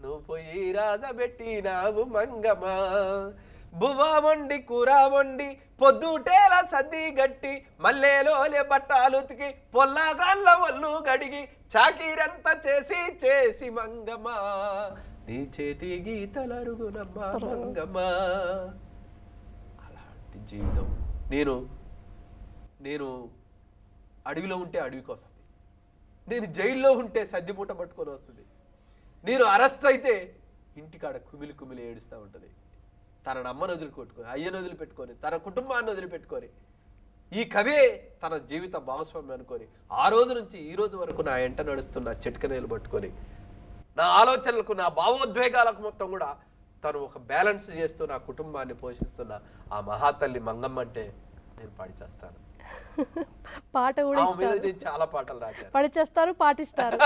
Speaker 2: నువ్వు పొయ్యి రాజబెట్టినావు మంగమా, బువ్వ వండి కూర వండి పొద్దుటేల సద్ది గట్టి, మల్లెలోలే బట్టాలుతికి పొల్లగాళ్ళ ఒళ్ళు గడిగి, చాకీరంతా చేసి చేసి మంగమా, నీ చేతి గీతలరుగునమ్మా మంగమా. అలాంటి జీవితం. నేను అడవిలో ఉంటే అడవికి వస్తుంది, నేను జైల్లో ఉంటే సద్దిపూట పట్టుకొని వస్తుంది, నేను అరెస్ట్ అయితే ఇంటికాడ కుమిలి కుమిలి ఏడుస్తూ ఉంటుంది. తన అమ్మను వదిలిపెట్టుకొని, అయ్యను వదిలిపెట్టుకొని, తన కుటుంబాన్ని వదిలిపెట్టుకొని, ఈ కవే తన జీవిత భాగస్వామి అనుకొని ఆ రోజు నుంచి ఈ రోజు వరకు నా ఎంట నడుస్తున్న చిట్కనేలు పట్టుకొని, నా ఆలోచనలకు, నా భావోద్వేగాలకు మొత్తం కూడా తను ఒక బ్యాలెన్స్ చేస్తూ నా కుటుంబాన్ని పోషిస్తున్న ఆ మహాతల్లి మంగమ్మ అంటే నేను పాడి చేస్తాను.
Speaker 1: పాట కూడా
Speaker 2: చాలా పాటలు రాశారు,
Speaker 1: పాడి చేస్తారు, పాటిస్తారు.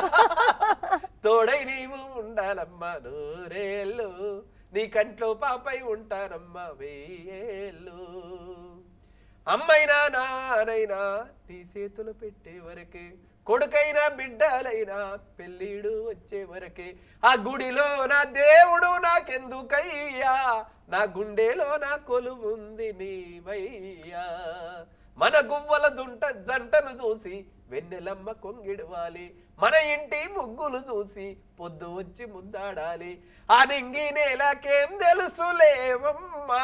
Speaker 2: తోడై నీవు ఉండాలమ్మా నూరేళ్ళు, నీ కంట్లో పాపై ఉంటానమ్మా వెయ్యేళ్ళు, అమ్మైనా నానైనా నీ చేతులు పెట్టే వరకే, కొడుకైనా బిడ్డలైనా పెళ్ళిడు వచ్చే వరకే, ఆ గుడిలో నా దేవుడు నాకెందుకయ్యా, నా గుండెలో నా కొలువుంది నీవయ్యా. మన గువ్వల జంటను చూసి వెన్నెలమ్మ కొంగిడవాలి, మన ఇంటి ముగ్గులు చూసి పొద్దు వచ్చి ముద్దాడాలి. ఆ నింగి నేలకేం తెలుసులేవమ్మా,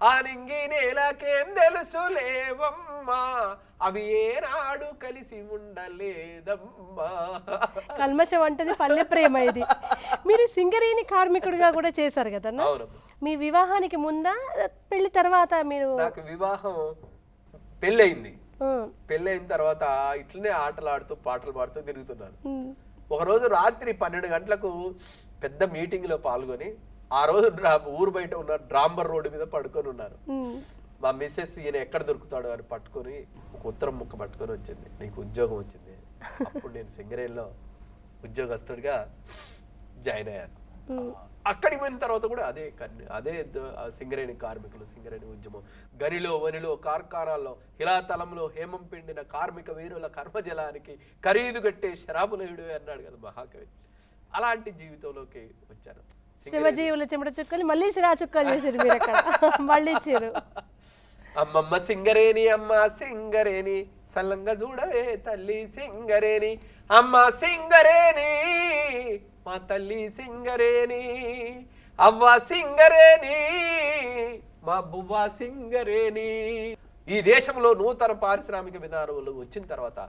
Speaker 2: ఆ నింగి నేలకేం తెలుసులేవమ్మా, అవి ఏనాడు కలిసి ఉండలేదమ్మా.
Speaker 1: కల్మషం అంటేనే పల్లె ప్రేమ ఇది. మీరు సింగరేణి కార్మికుడిగా కూడా చేశారు కదన్నా. మీ వివాహానికి ముందా పెళ్లి తర్వాత? మీరు
Speaker 2: నాకు వివాహం పెళ్ళయింది, పెళ్ళైన తర్వాత ఇట్లనే ఆటలు ఆడుతూ పాటలు పాడుతూ తిరుగుతున్నాను. ఒకరోజు రాత్రి 12 గంటలకు పెద్ద మీటింగ్ లో పాల్గొని ఆ రోజు ఊరు బయట ఉన్న డ్రాంబర్ రోడ్డు మీద పడుకొని ఉన్నారు. మా మిస్సెస్ ఈయన ఎక్కడ దొరుకుతాడు అని పట్టుకొని ఒక ఉత్తరం ముక్క పట్టుకొని వచ్చింది, నీకు ఉద్యోగం వచ్చింది. అప్పుడు నేను సింగరేణిలో ఉద్యోగస్తుడిగా జాయిన్ అయ్యాను. అక్కడికి పోయిన తర్వాత కూడా అదే సింగరేణి కార్మికులు, సింగరేణి ఉద్యమం, గనిలో వనిలో కార్ఖానాల్లో హిలాతలంలో హేమం పిండిన కార్మిక వీరుల కర్మజలానికి ఖరీదు కట్టే శరాబులయుడు అన్నాడు కదా మహాకవి. అలాంటి జీవితంలోకి వచ్చాను.
Speaker 1: శ్రమజీవుల చెమట చుక్కలు మళ్ళీ సిరా చుక్కలు చేసారు మీరు అక్కడ, మళ్ళీ ఇచ్చారు.
Speaker 2: అమ్మమ్మ సింగరేణి, అమ్మ సింగరేణి, సల్లంగా చూడవే తల్లి సింగరేణి, అమ్మ సింగరేణి, మా తల్లి సింగరేణి, అవ్వ సింగరేణి, మా బువ్వ సింగరేణి. ఈ దేశంలో నూతన పారిశ్రామిక విధానాలు వచ్చిన తర్వాత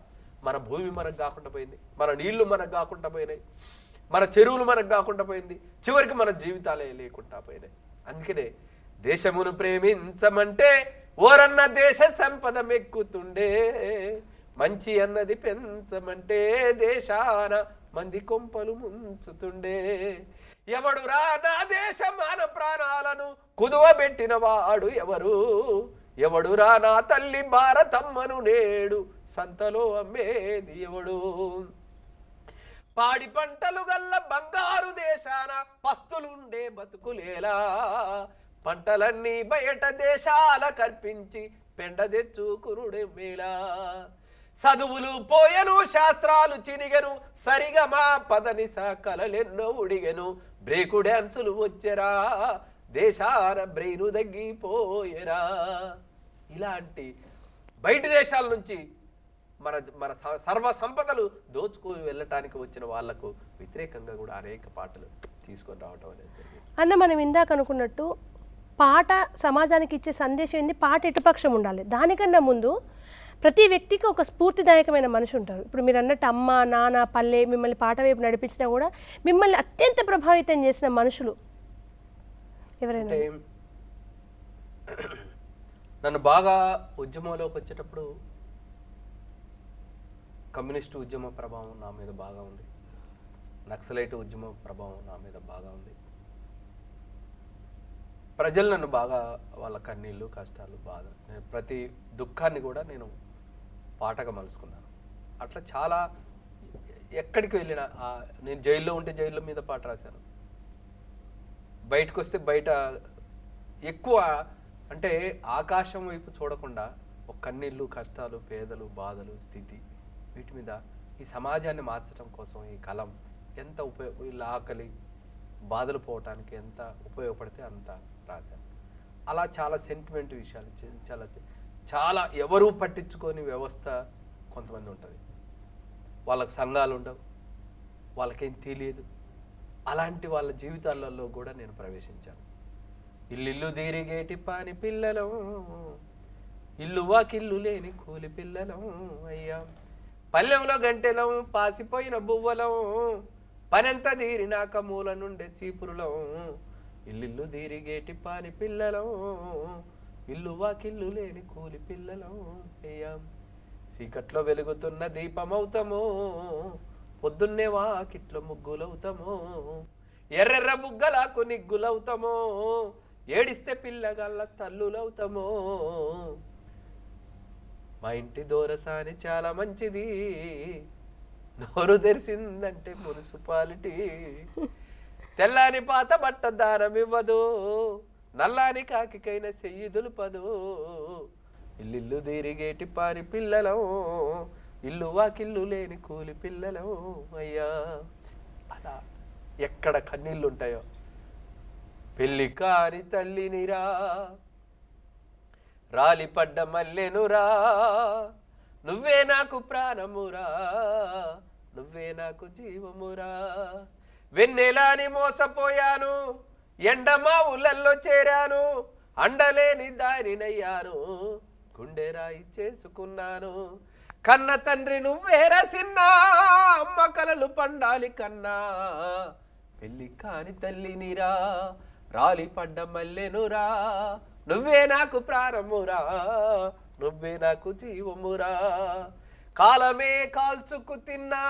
Speaker 2: మన భూమి మనకు కాకుండా పోయింది, మన నీళ్లు మనకు కాకుండా పోయినాయి, మన చెరువులు మనకు కాకుండా పోయింది, చివరికి మన జీవితాలే లేకుండా పోయినాయి. అందుకనే దేశమును ప్రేమించమంటే ఓరన్న దేశ సంపద మెక్కుతుండే, మంచి అన్నది పెంచమంటే దేశాన మంది కొంపలు ముంచుతుండే. ఎవడురా నా దేశ మాన ప్రాణాలను కుదువబెట్టిన వాడు ఎవరు, ఎవడురా నా తల్లి భారతమ్మను నేడు సంతలో అమ్మేది ఎవడు. పాడి పంటలు గల్ల బంగారు దేశాన పస్తులుండే బతుకులేలా, పంటలన్నీ బయట దేశాల కర్పించి పెండ తెచ్చుకునుడే మేలా. చదువులు పోయెను శాస్త్రాలు చినిగెను, సరిగా మా పదనిస కలలెన్నో ఉడిగెను, బ్రేకు డ్యాన్సులు వచ్చెరా దేశాన బ్రెయిను తగ్గిపోయేరా. ఇలాంటి బయట దేశాల నుంచి మన మన సర్వ సంపదలు దోచుకొని వెళ్ళటానికి వచ్చిన వాళ్లకు వ్యతిరేకంగా కూడా అనేక పాటలు తీసుకొని రావటం అనేది.
Speaker 1: అన్న మనం ఇందాక అనుకున్నట్టు పాట సమాజానికి ఇచ్చే సందేశం ఏంది, పాట ఇటుపక్షం ఉండాలి. దానికన్నా ముందు ప్రతి వ్యక్తికి ఒక స్ఫూర్తిదాయకమైన మనిషి ఉంటారు. ఇప్పుడు మీరు అన్నట్టు అమ్మ నాన్న పల్లె మిమ్మల్ని పాట వైపు నడిపించినా కూడా మిమ్మల్ని అత్యంత ప్రభావితం చేసిన మనుషులు ఎవరైనా?
Speaker 2: నన్ను బాగా ఉద్యమంలోకి వచ్చేటప్పుడు కమ్యూనిస్టు ఉద్యమ ప్రభావం నా మీద బాగా ఉంది, నక్సలైట్ ఉద్యమ ప్రభావం నా మీద బాగా ఉంది. ప్రజలు నన్ను బాగా వాళ్ళ కన్నీళ్ళు కష్టాలు బాధ, నేను ప్రతి దుఃఖాన్ని కూడా నేను పాటగా మలుచుకున్నాను. అట్లా చాలా ఎక్కడికి వెళ్ళినా, నేను జైల్లో ఉంటే జైల్లో మీద పాట రాశాను, బయటకు వస్తే బయట ఎక్కువ అంటే ఆకాశం వైపు చూడకుండా ఒక కన్నీళ్ళు కష్టాలు పేదలు బాధలు స్థితి వీటి మీద ఈ సమాజాన్ని మార్చడం కోసం ఈ కలం ఎంత వీళ్ళ ఆకలి బాధలు పోవటానికి ఎంత ఉపయోగపడితే అంత రాశాను. అలా చాలా సెంటిమెంట్ విషయాలు చాలా చాలా ఎవరూ పట్టించుకొని వ్యవస్థ కొంతమంది ఉంటుంది, వాళ్ళకి సంఘాలు ఉండవు, వాళ్ళకేం తెలియదు. అలాంటి వాళ్ళ జీవితాలలో కూడా నేను ప్రవేశించాను. ఇల్లు తిరిగేటి పాని పిల్లలం, ఇల్లు వాకిల్లు లేని కూలి పిల్లలం అయ్యా, పల్లెంలో గంటెలం పాసిపోయిన బువ్వలం, పనెంత తీరినాక మూల నుండే చీపురులం, ఇల్లు తిరిగేటి పాని పిల్లలం, ఇల్లు వాకిల్లు లేని కూలి పిల్లలం అయ్యా, చీకట్లో వెలుగుతున్న దీపమవుతామో, పొద్దున్నే వాకిట్లో ముగ్గులవుతామో, ఎర్రెర్ర బుగ్గలకు నిగ్గులవుతామో, ఏడిస్తే పిల్లగల్ల తల్లులవుతామో, మా ఇంటి దోరసాని చాలా మంచిది, నోరు తెరిసిందంటే మున్సిపాలిటీ, తెల్లాని పాత బట్ట దానం ఇవ్వదు, నల్లాని కాకికైన చెయ్యి దులుపదు, ఇల్లు తిరిగేటి పారి పిల్లలం, ఇల్లు వాకిల్లు లేని కూలి పిల్లలం అయ్యా. అలా ఎక్కడ కన్నీళ్ళు ఉంటాయో. పెళ్లి కాని తల్లినిరా, రాలిపడ్డ మల్లెనురా, నువ్వే నాకు ప్రాణమురా, నువ్వే నాకు జీవమురా. వెన్నెలాని మోసపోయాను, ఎండమా ఊళ్ళల్లో చేరాను, అండలేని దారినయ్యాను, గుండెరాయి చేసుకున్నాను. కన్న తండ్రి నువ్వేరా సిన్నా, అమ్మ కలలు పండాలి కన్నా. పెళ్లి కాని తల్లినిరా, రాలిపడ్డ మల్లెనురా, నువ్వే నాకు ప్రాణమురా, నువ్వే నాకు జీవమురా. కాలమే కాల్చుకు తిన్నా,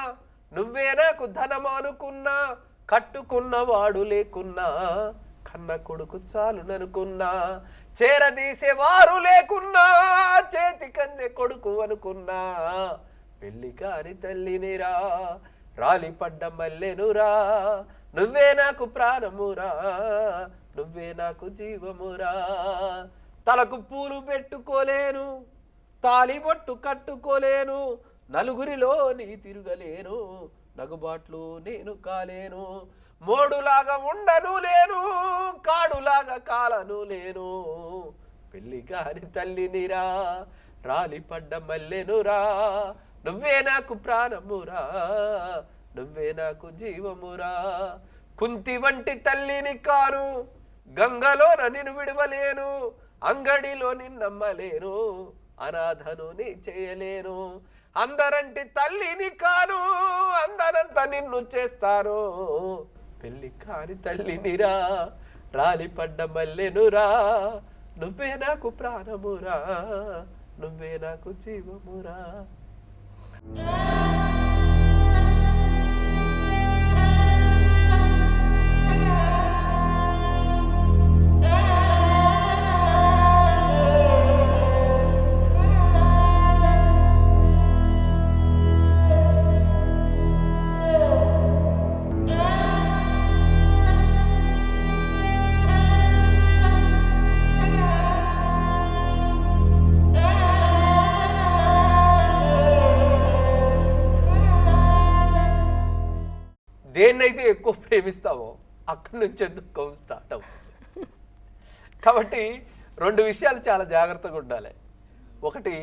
Speaker 2: నువ్వే నాకు ధనము అనుకున్నా, కట్టుకున్నవాడు లేకున్నా, కన్న కొడుకు చాలుననుకున్నా, చేరదీసేవారు లేకున్నా, చేతికందే కొడుకు అనుకున్నా. పెళ్లి కాని తల్లినిరా, రాలిపడ్డ మల్లెనురా, నువ్వే నాకు ప్రాణమురా, నువ్వే నాకు జీవమురా. తలకు పూలు పెట్టుకోలేను, తాలిబొట్టు కట్టుకోలేను, నలుగురిలో నీ తిరగలేను, నగుబాట్లు నేను కాలేను. మోడులాగా ఉండను లేను, కాడులాగా కాలను లేను. పెళ్లి కాని తల్లినిరా, రాలిపడ్డ మల్లెనురా, నువ్వే నాకు ప్రాణమురా, నువ్వే నాకు జీవమురా. కుంతి వంటి తల్లిని కాను, గంగలోన నిన్ను విడవలేను, అంగడిలో నిన్నమ్మలేను, అనాథను నీ చేయలేను. అందరంటి తల్లిని కాను, అందరంతా నిన్ను చేస్తాను. పెళ్లి కాని తల్లినిరా, రాలిపడ్డ మల్లెనురా, నువ్వే నాకు ప్రాణమురా, నువ్వే నాకు జీవమురా. దేన్నైతే ఎక్కువ ప్రేమిస్తావో అక్కడి నుంచే దుఃఖం స్టార్ట్ అవుతుంది. కాబట్టి రెండు విషయాలు చాలా జాగ్రత్తగా ఉండాలి. ఒకటి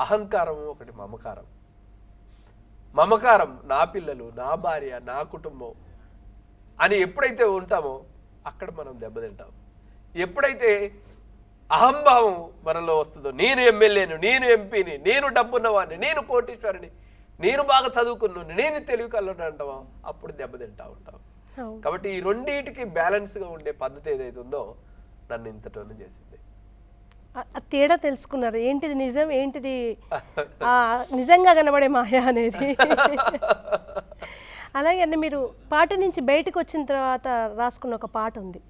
Speaker 2: అహంకారం, ఒకటి మమకారం. మమకారం నా పిల్లలు, నా భార్య, నా కుటుంబం అని ఎప్పుడైతే ఉంటామో అక్కడ మనం దెబ్బతింటాం. ఎప్పుడైతే అహంభావం మనలో వస్తుందో, నేను ఎమ్మెల్యేను, నేను ఎంపీని, నేను డబ్బున్నవాడిని, నేను కోటీశ్వరుని, నేను బాగా చదువుకున్నాను, నేను తెలివి కలను అంటావా, అప్పుడు దెబ్బతింటా ఉంటాం. కాబట్టి ఈ రెండింటికి బ్యాలెన్స్గా ఉండే పద్ధతి ఏదైతే ఉందో నన్ను ఇంతటోనే చేసింది.
Speaker 1: తేడా తెలుసుకున్నారు, ఏంటిది నిజం, ఏంటిది నిజంగా కనబడే మాయ అనేది. అలాగే అన్న మీరు పాట నుంచి బయటకు వచ్చిన తర్వాత రాసుకున్న ఒక పాట ఉంది,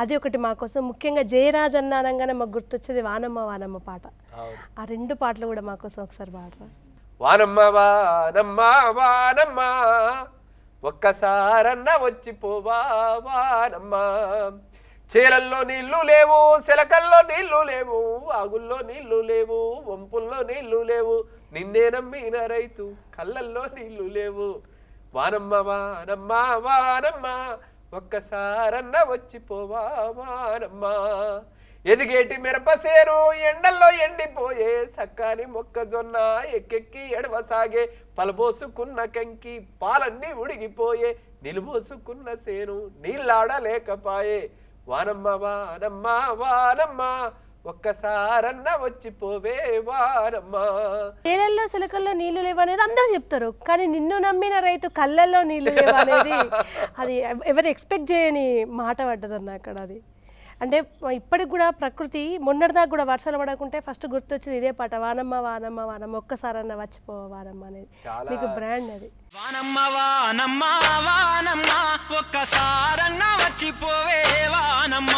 Speaker 1: అది ఒకటి మా కోసం, ముఖ్యంగా జయరాజ్ అన్న అనగానే మాకు గుర్తొచ్చేది వానమ్మ వానమ్మ పాట. ఆ రెండు పాటలు కూడా మా కోసం ఒకసారి పాడరా.
Speaker 2: వానమ్మ వానమ్మ వానమ్మ, ఒక్కసారన్న వచ్చిపోవా వానమ్మ. చీరల్లో నీళ్లు లేవు, శిలకల్లో నీళ్లు లేవు, వాగుల్లో నీళ్లు లేవు, వంపుల్లో నీళ్లు లేవు, నిన్నే నమ్మిన రైతు కళ్ళల్లో నీళ్లు లేవు. వానమ్మ వానమ్మ వానమ్మ, ఒక్కసారన్న వచ్చిపోవా వానమ్మ. ఎదిగేటి మిరపసేరు ఎండల్లో ఎండిపోయే, సక్కాని మొక్కజొన్న ఎక్కెక్కి ఎడవసాగే, పలబోసుకున్న కంకి పాలన్నీ ఉడిగిపోయే, నిలుబోసుకున్న సేను నీళ్ళాడలేకపాయే. వానమ్మ వానమ్మ వానమ్మ, ఒక్కసారన్న వచ్చిపోవే వానమ్మ.
Speaker 1: నీళ్ళల్లో సిలకల్లో నీళ్లు లేవు అనేది అందరూ చెప్తారు, కానీ నిన్ను నమ్మిన రైతు కళ్ళల్లో నీళ్లు లేవు అనేది అది ఎవరు ఎక్స్పెక్ట్ చేయని మాట పడ్డదన్న అక్కడ. అది అంటే ఇప్పటికి కూడా ప్రకృతి మొన్నటిదాకా కూడా వర్షాలు పడకుంటే ఫస్ట్ గుర్తొచ్చేది ఇదే పాట, వానమ్మ వానమ్మ వానమ్మ, ఒక్కసారన్న వచ్చిపో వానమ్మ అనేది మీకు బ్రాండ్ అది.
Speaker 3: వానమ్మ వానమ్మ వానమ్మ, ఒక్కసారన్న వచ్చిపోవే వానమ్మ.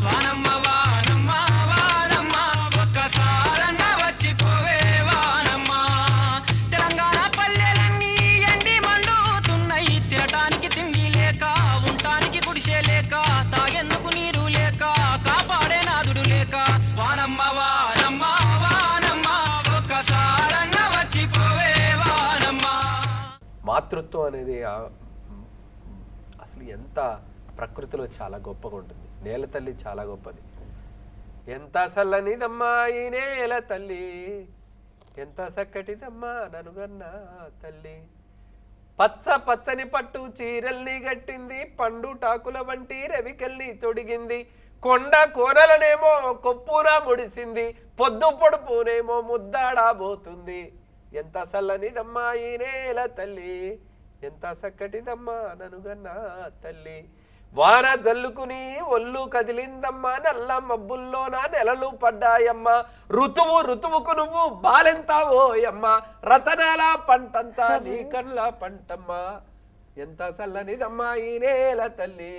Speaker 3: వానమ్మ వానమ్మ వానమ్మ, ఒక్కసారన్న వచ్చిపోవే వానమ్మ. తెలంగాణ పల్లెలన్నీ ఎండి మండుతున్నాయి, తినటానికి తిండి లేక, ఉండటానికి గుడిసె లేక, తాగేందుకు నీరు లేక, కాపాడే నాదుడు లేక. వానమ్మ వానమ్మ
Speaker 2: మాతృత్వం అనేది అసలు ఎంత ప్రకృతిలో చాలా గొప్పగా ఉంటుంది. నేల తల్లి చాలా గొప్పది. ఎంత చల్లనిదమ్మా ఈ నేల తల్లి, ఎంత చక్కటిదమ్మా ననుగన్నా తల్లి. పచ్చ పచ్చని పట్టు చీరల్ని గట్టింది, పండు టాకుల వంటి రవికల్ని తొడిగింది, కొండ కోనలనేమో కొప్పున ముడిసింది, పొద్దు పొడుపునేమో ముద్దాడబోతుంది. ఎంత చల్లనిదమ్మా ఈ నేల తల్లి, ఎంత చక్కటిదమ్మా ననుగన్నా తల్లి. వాన జల్లుకుని ఒళ్ళు కదిలిందమ్మా, నల్ల మబ్బుల్లోన నెలలు పడ్డాయమ్మా, ఋతువుకు నువ్వు బాలెంతా ఓయమ్మా, రతనాల పంటంతా నీ కళ్ళ పంటమ్మా. ఎంత చల్లనిదమ్మా ఈ నేల తల్లి,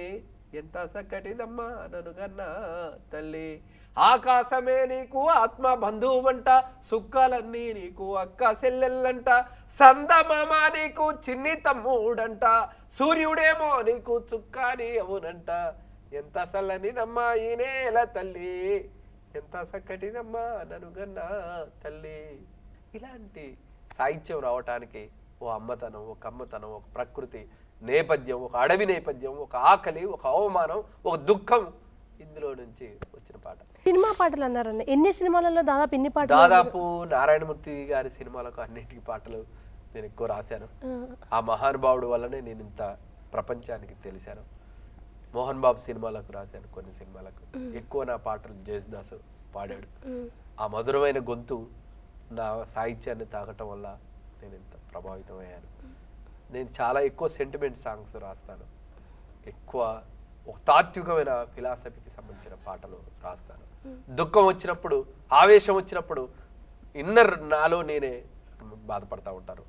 Speaker 2: ఎంత చక్కటిదమ్మా ననుగన్నా తల్లి. ఆకాశమే నీకు ఆత్మ బంధువంట, సుక్కలన్నీ నీకు అక్క చెల్లెళ్ళంట, సందమామ నీకు చిన్ని తమ్ముడంట, సూర్యుడేమో నీకు చుక్కాని అవునంట. ఎంత చల్లనిదమ్మా ఈ నేల తల్లి, ఎంత చక్కటిదమ్మా ననుగన్నా తల్లి. ఇలాంటి సాహిత్యం రావటానికి ఓ అమ్మతనం, ఒక అమ్మతనం, ఒక ప్రకృతి నేపథ్యం, ఒక అడవి నేపథ్యం, ఒక ఆకలి, ఒక అవమానం, ఒక దుఃఖం, ఇందులో నుంచి వచ్చిన పాట.
Speaker 1: సినిమా పాటలు అన్నారన్న, ఎన్ని సినిమాలలో దాదాపు ఎన్ని పాటలు?
Speaker 2: దాదాపు నారాయణమూర్తి గారి సినిమాలకు అన్నిటికీ పాటలు నేను ఎక్కువ రాశాను. ఆ మహానుభావుడు వల్లనే నేను ఇంత ప్రపంచానికి తెలిసాను. మోహన్ బాబు సినిమాలకు రాశాను, కొన్ని సినిమాలకు ఎక్కువ నా పాటలు జేసుదాసు పాడాడు. ఆ మధురమైన గొంతు నా సాహిత్యాన్ని తాకటం వల్ల నేను ఇంత ప్రభావితం అయ్యాను. నేను చాలా ఎక్కువ సెంటిమెంట్ సాంగ్స్ రాస్తాను, ఎక్కువ ఒక తాత్వికమైన ఫిలాసఫీకి సంబంధించిన పాటలు రాస్తాను. దుఃఖం వచ్చినప్పుడు, ఆవేశం వచ్చినప్పుడు ఇన్నర్ నాలో నేనే బాధపడతా ఉంటాను.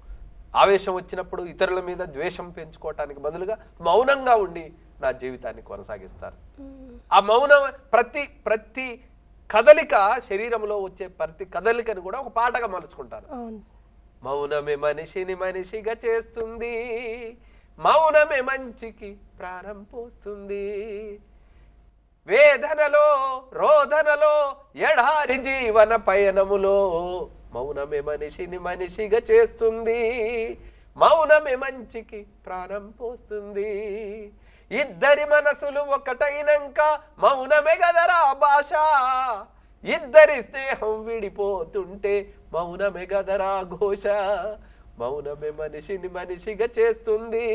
Speaker 2: ఆవేశం వచ్చినప్పుడు ఇతరుల మీద ద్వేషం పెంచుకోవటానికి బదులుగా మౌనంగా ఉండి నా జీవితాన్ని కొనసాగిస్తాను. ఆ మౌనం ప్రతి కదలిక, శరీరంలో వచ్చే ప్రతి కదలికను కూడా ఒక పాటగా మలుచుకుంటాను. మౌనమే మనిషిని మనిషిగా చేస్తుంది, మౌనమే మంచికి ప్రాణం పోస్తుంది, వేదనలో రోదనలో ఎడారి జీవన పయనములో మౌనమే మనిషిని మనిషిగా చేస్తుంది, మౌనమే మంచికి ప్రాణం పోస్తుంది. ఇద్దరి మనసులు ఒకటైనంక మౌనమే గదరా భాష, ఇద్దరి స్నేహం విడిపోతుంటే మౌనమే గదరా ఘోష. మౌనమే మనిషిని మనిషిగా చేస్తుంది,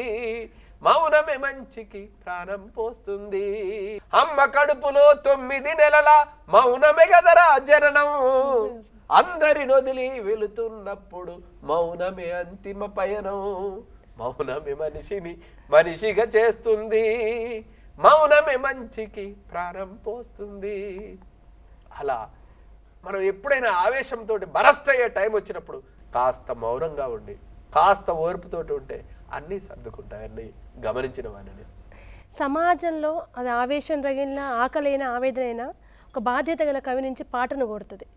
Speaker 2: మౌనమే మంచికి ప్రాణం పోస్తుంది. అమ్మ కడుపులో 9 నెలల మౌనమే గదరా జననం, అందరి నొదిలి వెళుతున్నప్పుడు మౌనమే అంతిమ పయనం. మౌనమే మనిషిని మనిషిగా చేస్తుంది, మౌనమే మంచికి ప్రాణం పోస్తుంది. అలా మనం ఎప్పుడైనా ఆవేశంతో బరస్ట్ అయ్యే టైం వచ్చినప్పుడు కాస్త మౌనంగా ఉండి, కాస్త ఓర్పుతోటి ఉంటే అన్నీ సర్దుకుంటాయని గమనించిన వాడిని.
Speaker 1: సమాజంలో అది ఆవేశం తగిలిన, ఆకలైన, ఆవేదనైనా ఒక బాధ్యత గల కవి నుంచి పాటను కోరుతుంది.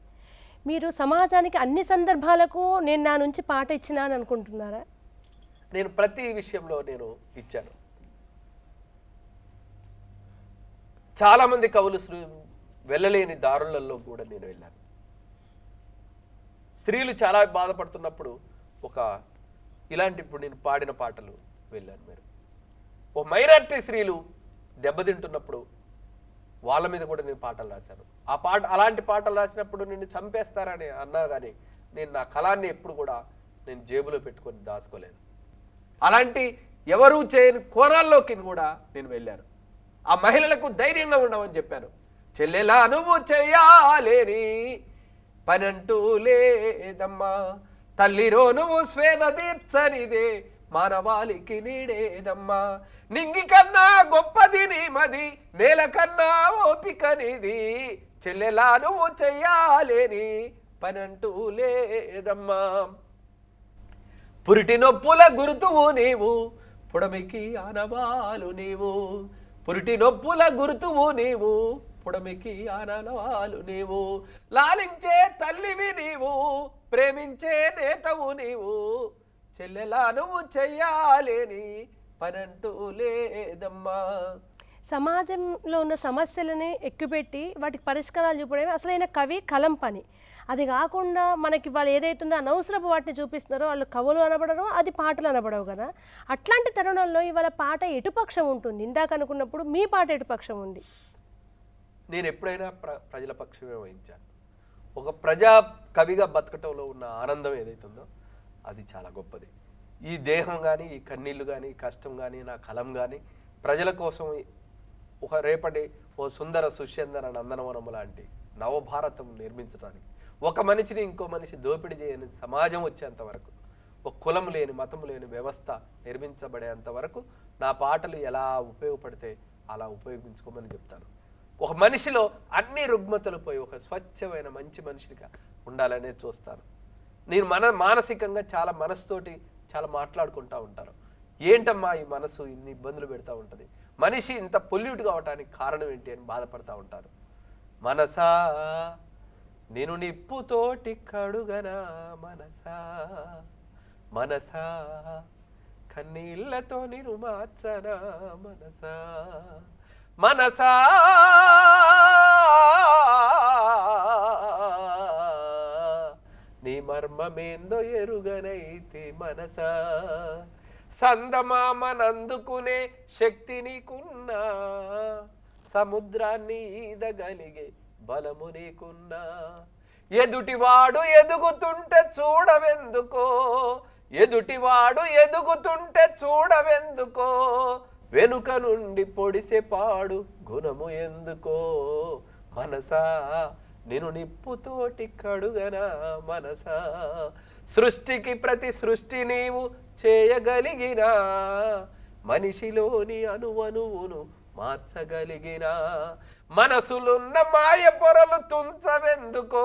Speaker 1: మీరు సమాజానికి అన్ని సందర్భాలకు నేను నా నుంచి పాట ఇచ్చినా అని అనుకుంటున్నారా?
Speaker 2: నేను ప్రతి విషయంలో నేను ఇచ్చాను. చాలామంది కవులు వెళ్ళలేని దారులలో కూడా నేను వెళ్ళాను. స్త్రీలు చాలా బాధపడుతున్నప్పుడు ఇలాంటి ఇప్పుడు నేను పాడిన పాటలు వెళ్ళాను. మీరు ఓ మైనారిటీ స్త్రీలు దెబ్బతింటున్నప్పుడు వాళ్ళ మీద కూడా నేను పాటలు రాశాను. అలాంటి పాటలు రాసినప్పుడు నిన్ను చంపేస్తారని అన్నా కానీ నేను నా కళాన్ని ఎప్పుడు కూడా నేను జేబులో పెట్టుకొని దాచుకోలేదు. అలాంటి ఎవరూ చేయని కోణాల్లోకి కూడా నేను వెళ్ళాను. ఆ మహిళలకు ధైర్యంగా ఉండమని చెప్పాను. చెల్లెలా నువ్వు చెయ్యాలేని పనంటూ లేదమ్మా, తల్లిరో నువ్వు స్వేద తీర్చనిదే మానవాళికి నీడేదమ్మా, నింగి కన్నా గొప్పది నీ మది, నేల కన్నా ఓపిక నీది, చెల్లెలా నువ్వు చెయ్యాలేని పనంటూ లేదమ్మా. పురిటి నొప్పుల గుర్తువు నీవు, పుడమికి ఆనవాలు నీవు, పురిటి నొప్పుల గుర్తువు నీవు, పుడమికి ఆనవాలు నీవు, లాలించే తల్లివి నీవు, ప్రేమించే నేతవు నీవు, చెల్లెలా నువ్వు చెయ్యాలేని పనంటూ లేదమ్మా.
Speaker 1: సమాజంలో ఉన్న సమస్యలని ఎక్కుపెట్టి వాటికి పరిష్కారాలు చూపడమే అసలైన కవి కలం పని. అది కాకుండా మనకి వాళ్ళు ఏదైతుందో అనవసరపు వాటిని చూపిస్తున్నారో వాళ్ళు కవులు అనబడరు, అది పాటలు అనబడవు కదా. అట్లాంటి తరుణంలో ఇవాళ పాట ఎటుపక్షం ఉంటుంది? ఇందాక అనుకున్నప్పుడు మీ పాట ఎటుపక్షం ఉంది?
Speaker 2: నేను ఎప్పుడైనా ప్రజల పక్షమే వహించాను. ఒక ప్రజా కవిగా బతకటంలో ఉన్న ఆనందం ఏదైతుందో అది చాలా గొప్పది. ఈ దేహం కానీ, ఈ కన్నీళ్ళు కానీ, ఈ కష్టం కానీ, నా కలం కానీ ప్రజల కోసం ఒక రేపటి ఓ సుందర సుశేందర నందనవనం లాంటి నవభారతం నిర్మించడానికి, ఒక మనిషిని ఇంకో మనిషి దోపిడీ చేయని సమాజం వచ్చేంత వరకు, ఒక కులం లేని మతం లేని వ్యవస్థ నిర్మించబడేంత వరకు నా పాటలు ఎలా ఉపయోగపడితే అలా ఉపయోగించుకోమని చెప్తాను. ఒక మనిషిలో అన్ని రుగ్మతలు పోయి ఒక స్వచ్ఛమైన మంచి మనిషిగా ఉండాలనే చూస్తాను. నేను మానసికంగా చాలా మనసుతోటి చాలా మాట్లాడుకుంటూ ఉంటాను. ఏంటమ్మా ఈ మనసు ఇన్ని ఇబ్బందులు పెడతా ఉంటుంది, మనిషి ఇంత పొల్యూట్ కావటానికి కారణం ఏంటి అని బాధపడతా ఉంటారు. మనసా నేను నిప్పుతోటి కడుగనా, మనసా మనసా కన్నీళ్లతో నేను మార్చనా, మనసా మనసా నీ మర్మమేందో ఎరుగనైతే మనసా, సందమామనందుకునే శక్తి నీకున్నా, సముద్రాన్ని ఈదగలిగే బలము నీకున్నా, ఎదుటివాడు ఎదుగుతుంటే చూడవెందుకో, ఎదుటివాడు ఎదుగుతుంటే చూడవెందుకో, వెనుక నుండి పొడిసే పాడు గుణము ఎందుకో, మనసా నేను నిప్పుతోటి కడుగనా, మనసా సృష్టికి ప్రతి సృష్టి నీవు చేయగలిగినా, మనిషిలోని అణువణువును మార్చగలిగినా, మనసులున్న మాయ పొరలు తుంచవెందుకో,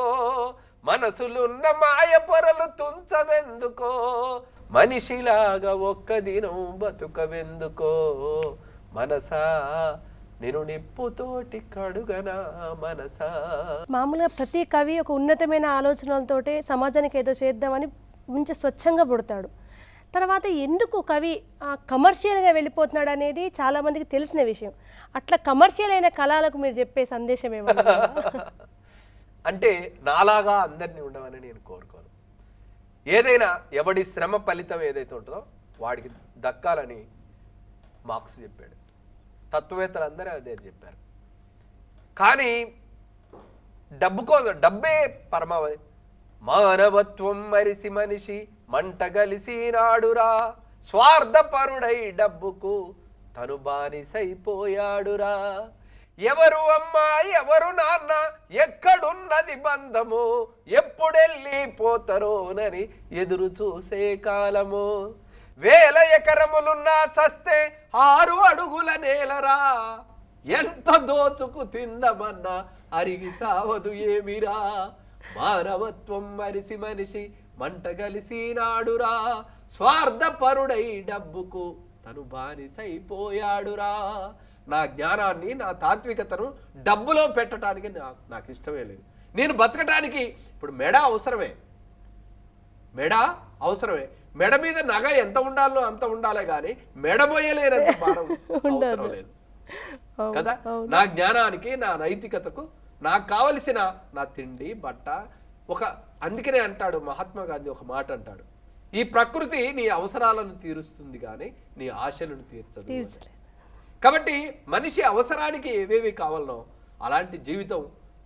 Speaker 2: మనసులున్న మాయ పొరలు తుంచవెందుకో, మనిషిలాగా ఒక్క దినం బతుకవెందుకో, మనసా నేను నిప్పుతోటి కడుగనా, మనసా.
Speaker 1: మామూలుగా ప్రతి కవి ఒక ఉన్నతమైన ఆలోచనలతోటే సమాజానికి ఏదో చేద్దామని మంచి స్వచ్ఛంగా పుడతాడు. తర్వాత ఎందుకు కవి కమర్షియల్గా వెళ్ళిపోతున్నాడు అనేది చాలామందికి తెలిసిన విషయం. అట్లా కమర్షియల్ అయిన కళలకు మీరు చెప్పే సందేశం ఏమన్నా?
Speaker 2: అంటే నాలాగా అందరినీ ఉండమని నేను కోరుకోను. ఏదైనా ఎవడి శ్రమ ఫలితం ఏదైతే ఉంటుందో వాడికి దక్కాలని మార్క్స్ చెప్పాడు. తత్వవేత్తలు అందరూ అదే చెప్పారు. కానీ డబ్బే పరమావధి. మానవత్వం మరిసి మనిషి మంట గలిసినాడురా, స్వార్థపరుడై డబ్బుకు తను బానిసైపోయాడురా, ఎవరు అమ్మా ఎవరు నాన్న ఎక్కడున్నది బంధము, ఎప్పుడెళ్ళిపోతారోనని ఎదురు చూసే కాలము, వేల ఎకరములున్నా చస్తే 6 అడుగుల నేలరా, ఎంత దోచుకు తిందమన్నా అరిగి సావదు ఏమిరా, మానవత్వం మరిసి మనిషి మంట గలిసినాడురా, స్వార్థపరుడై డబ్బుకు తను బానిసైపోయాడురా. నా జ్ఞానాన్ని నా తాత్వికతను డబ్బులో పెట్టడానికి నాకు ఇష్టమే లేదు. నేను బతకటానికి ఇప్పుడు మెడ అవసరమే, మెడ మీద నగ ఎంత ఉండాలో అంత ఉండాలి, కానీ మెడ పోయలేనంత భారం అవసరం లేదు కదా. నా జ్ఞానానికి నా నైతికతకు నాకు కావలసిన నా తిండి బట్ట అందుకనే అంటాడు మహాత్మా గాంధీ ఒక మాట అంటాడు, ఈ ప్రకృతి నీ అవసరాలను తీరుస్తుంది కానీ నీ ఆశలను తీర్చదు. కాబట్టి మనిషి అవసరానికి ఏవేవి కావాలనో అలాంటి జీవితం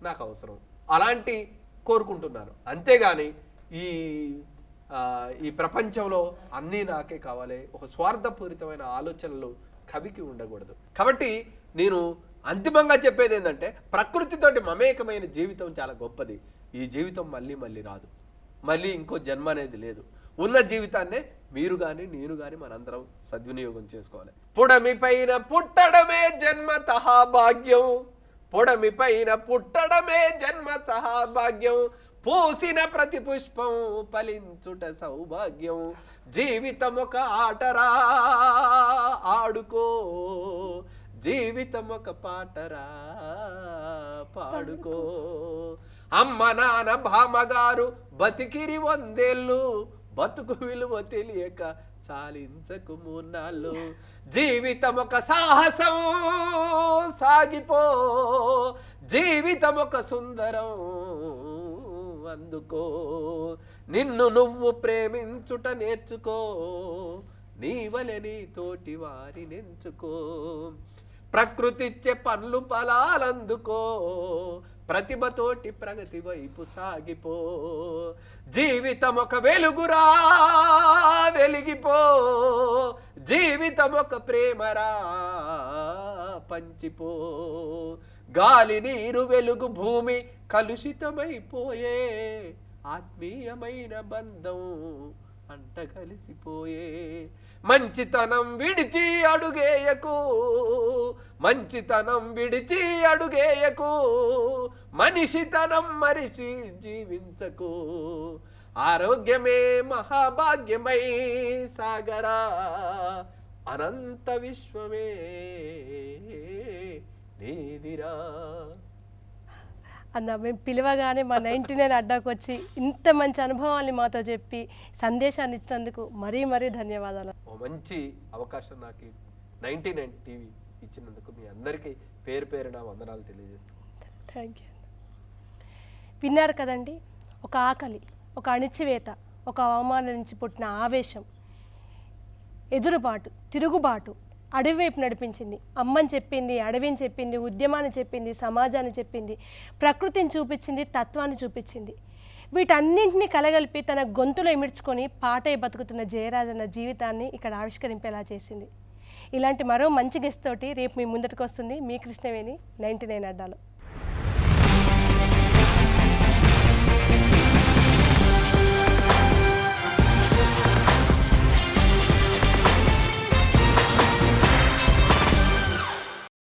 Speaker 2: నాకు అవసరం, అలాంటి కోరుకుంటున్నాను. అంతేగాని ఈ ప్రపంచంలో అన్నీ నాకే కావాలి, ఒక స్వార్థపూరితమైన ఆలోచనలు కవికి ఉండకూడదు. కాబట్టి నేను అంతిమంగా చెప్పేది ఏంటంటే, ప్రకృతితోటి మమేకమైన జీవితం చాలా గొప్పది. ఈ జీవితం మళ్ళీ మళ్ళీ రాదు, మళ్ళీ ఇంకో జన్మ అనేది లేదు. ఉన్న జీవితాన్నే మీరు కానీ నేను కానీ మనందరం సద్వినియోగం చేసుకోవాలి. పుడమి పైన పుట్టడమే జన్మతః భాగ్యం, పుడమి పైన పుట్టడమే జన్మతః భాగ్యం, పూసిన ప్రతి పుష్పం ఫలించుట సౌభాగ్యం, జీవితం ఒక ఆటరా ఆడుకో, జీవితం ఒక పాటరా పాడుకో, అమ్మ నాన్న బామ్మగారు బతికిరి 100 ఏళ్ళు, బతుకు విలువ తెలియక చాలించకు మూన్నాళ్ళు జీవితం ఒక సాహసం సాగిపో జీవితం ఒక సుందరం అందుకో నిన్ను నువ్వు ప్రేమించుట నేర్చుకో నీవలె నీ తోటి వారినెంచుకో ప్రకృతిచ్చే పండ్లు ఫలాలందుకో ప్రతిభతోటి ప్రగతి వైపు సాగిపో జీవితం ఒక వెలుగురా వెలిగిపో జీవితం ఒక ప్రేమరా పంచిపో గాలి నీరు వెలుగు భూమి కలుషితమైపోయే ఆత్మీయమైన బంధం అంట కలిసిపోయే మంచితనం విడిచి అడుగేయకు మంచితనం విడిచి అడుగేయకు మనిషితనం మరిచి జీవించకు ఆరోగ్యమే మహాభాగ్యమై సాగరా అనంత విశ్వమే నీదిరా
Speaker 1: అన్న మేము పిలవగానే మా 99 అడ్డాకు వచ్చి ఇంత మంచి అనుభవాల్ని మాతో చెప్పి సందేశాన్ని ఇచ్చినందుకు మరీ మరీ ధన్యవాదాలు.
Speaker 2: ఓ మంచి అవకాశం నాకు 99 టీవీ ఇచ్చినందుకు మీ అందరికీ పేరు పేరున వందనాలు తెలియజేస్తాను.
Speaker 1: Thank you. విన్నారు కదండి, ఒక ఆకలి, ఒక అణిచివేత, ఒక అవమానం నుంచి పుట్టిన ఆవేశం, ఎదురుబాటు, తిరుగుబాటు అడవి వైపు నడిపించింది. అమ్మని చెప్పింది, అడవిని చెప్పింది, ఉద్యమాన్ని చెప్పింది, సమాజాన్ని చెప్పింది, ప్రకృతిని చూపించింది, తత్వాన్ని చూపించింది. వీటన్నింటినీ కలగలిపి తన గొంతులో ఇమిడ్చుకొని పాటై బతుకుతున్న జయరాజన్న జీవితాన్ని ఇక్కడ ఆవిష్కరింపేలా చేసింది. ఇలాంటి మరో మంచి గెస్ట్ తోటి రేపు మీ ముందటికి వస్తుంది మీ కృష్ణవేణి 99 అడ్డాలో.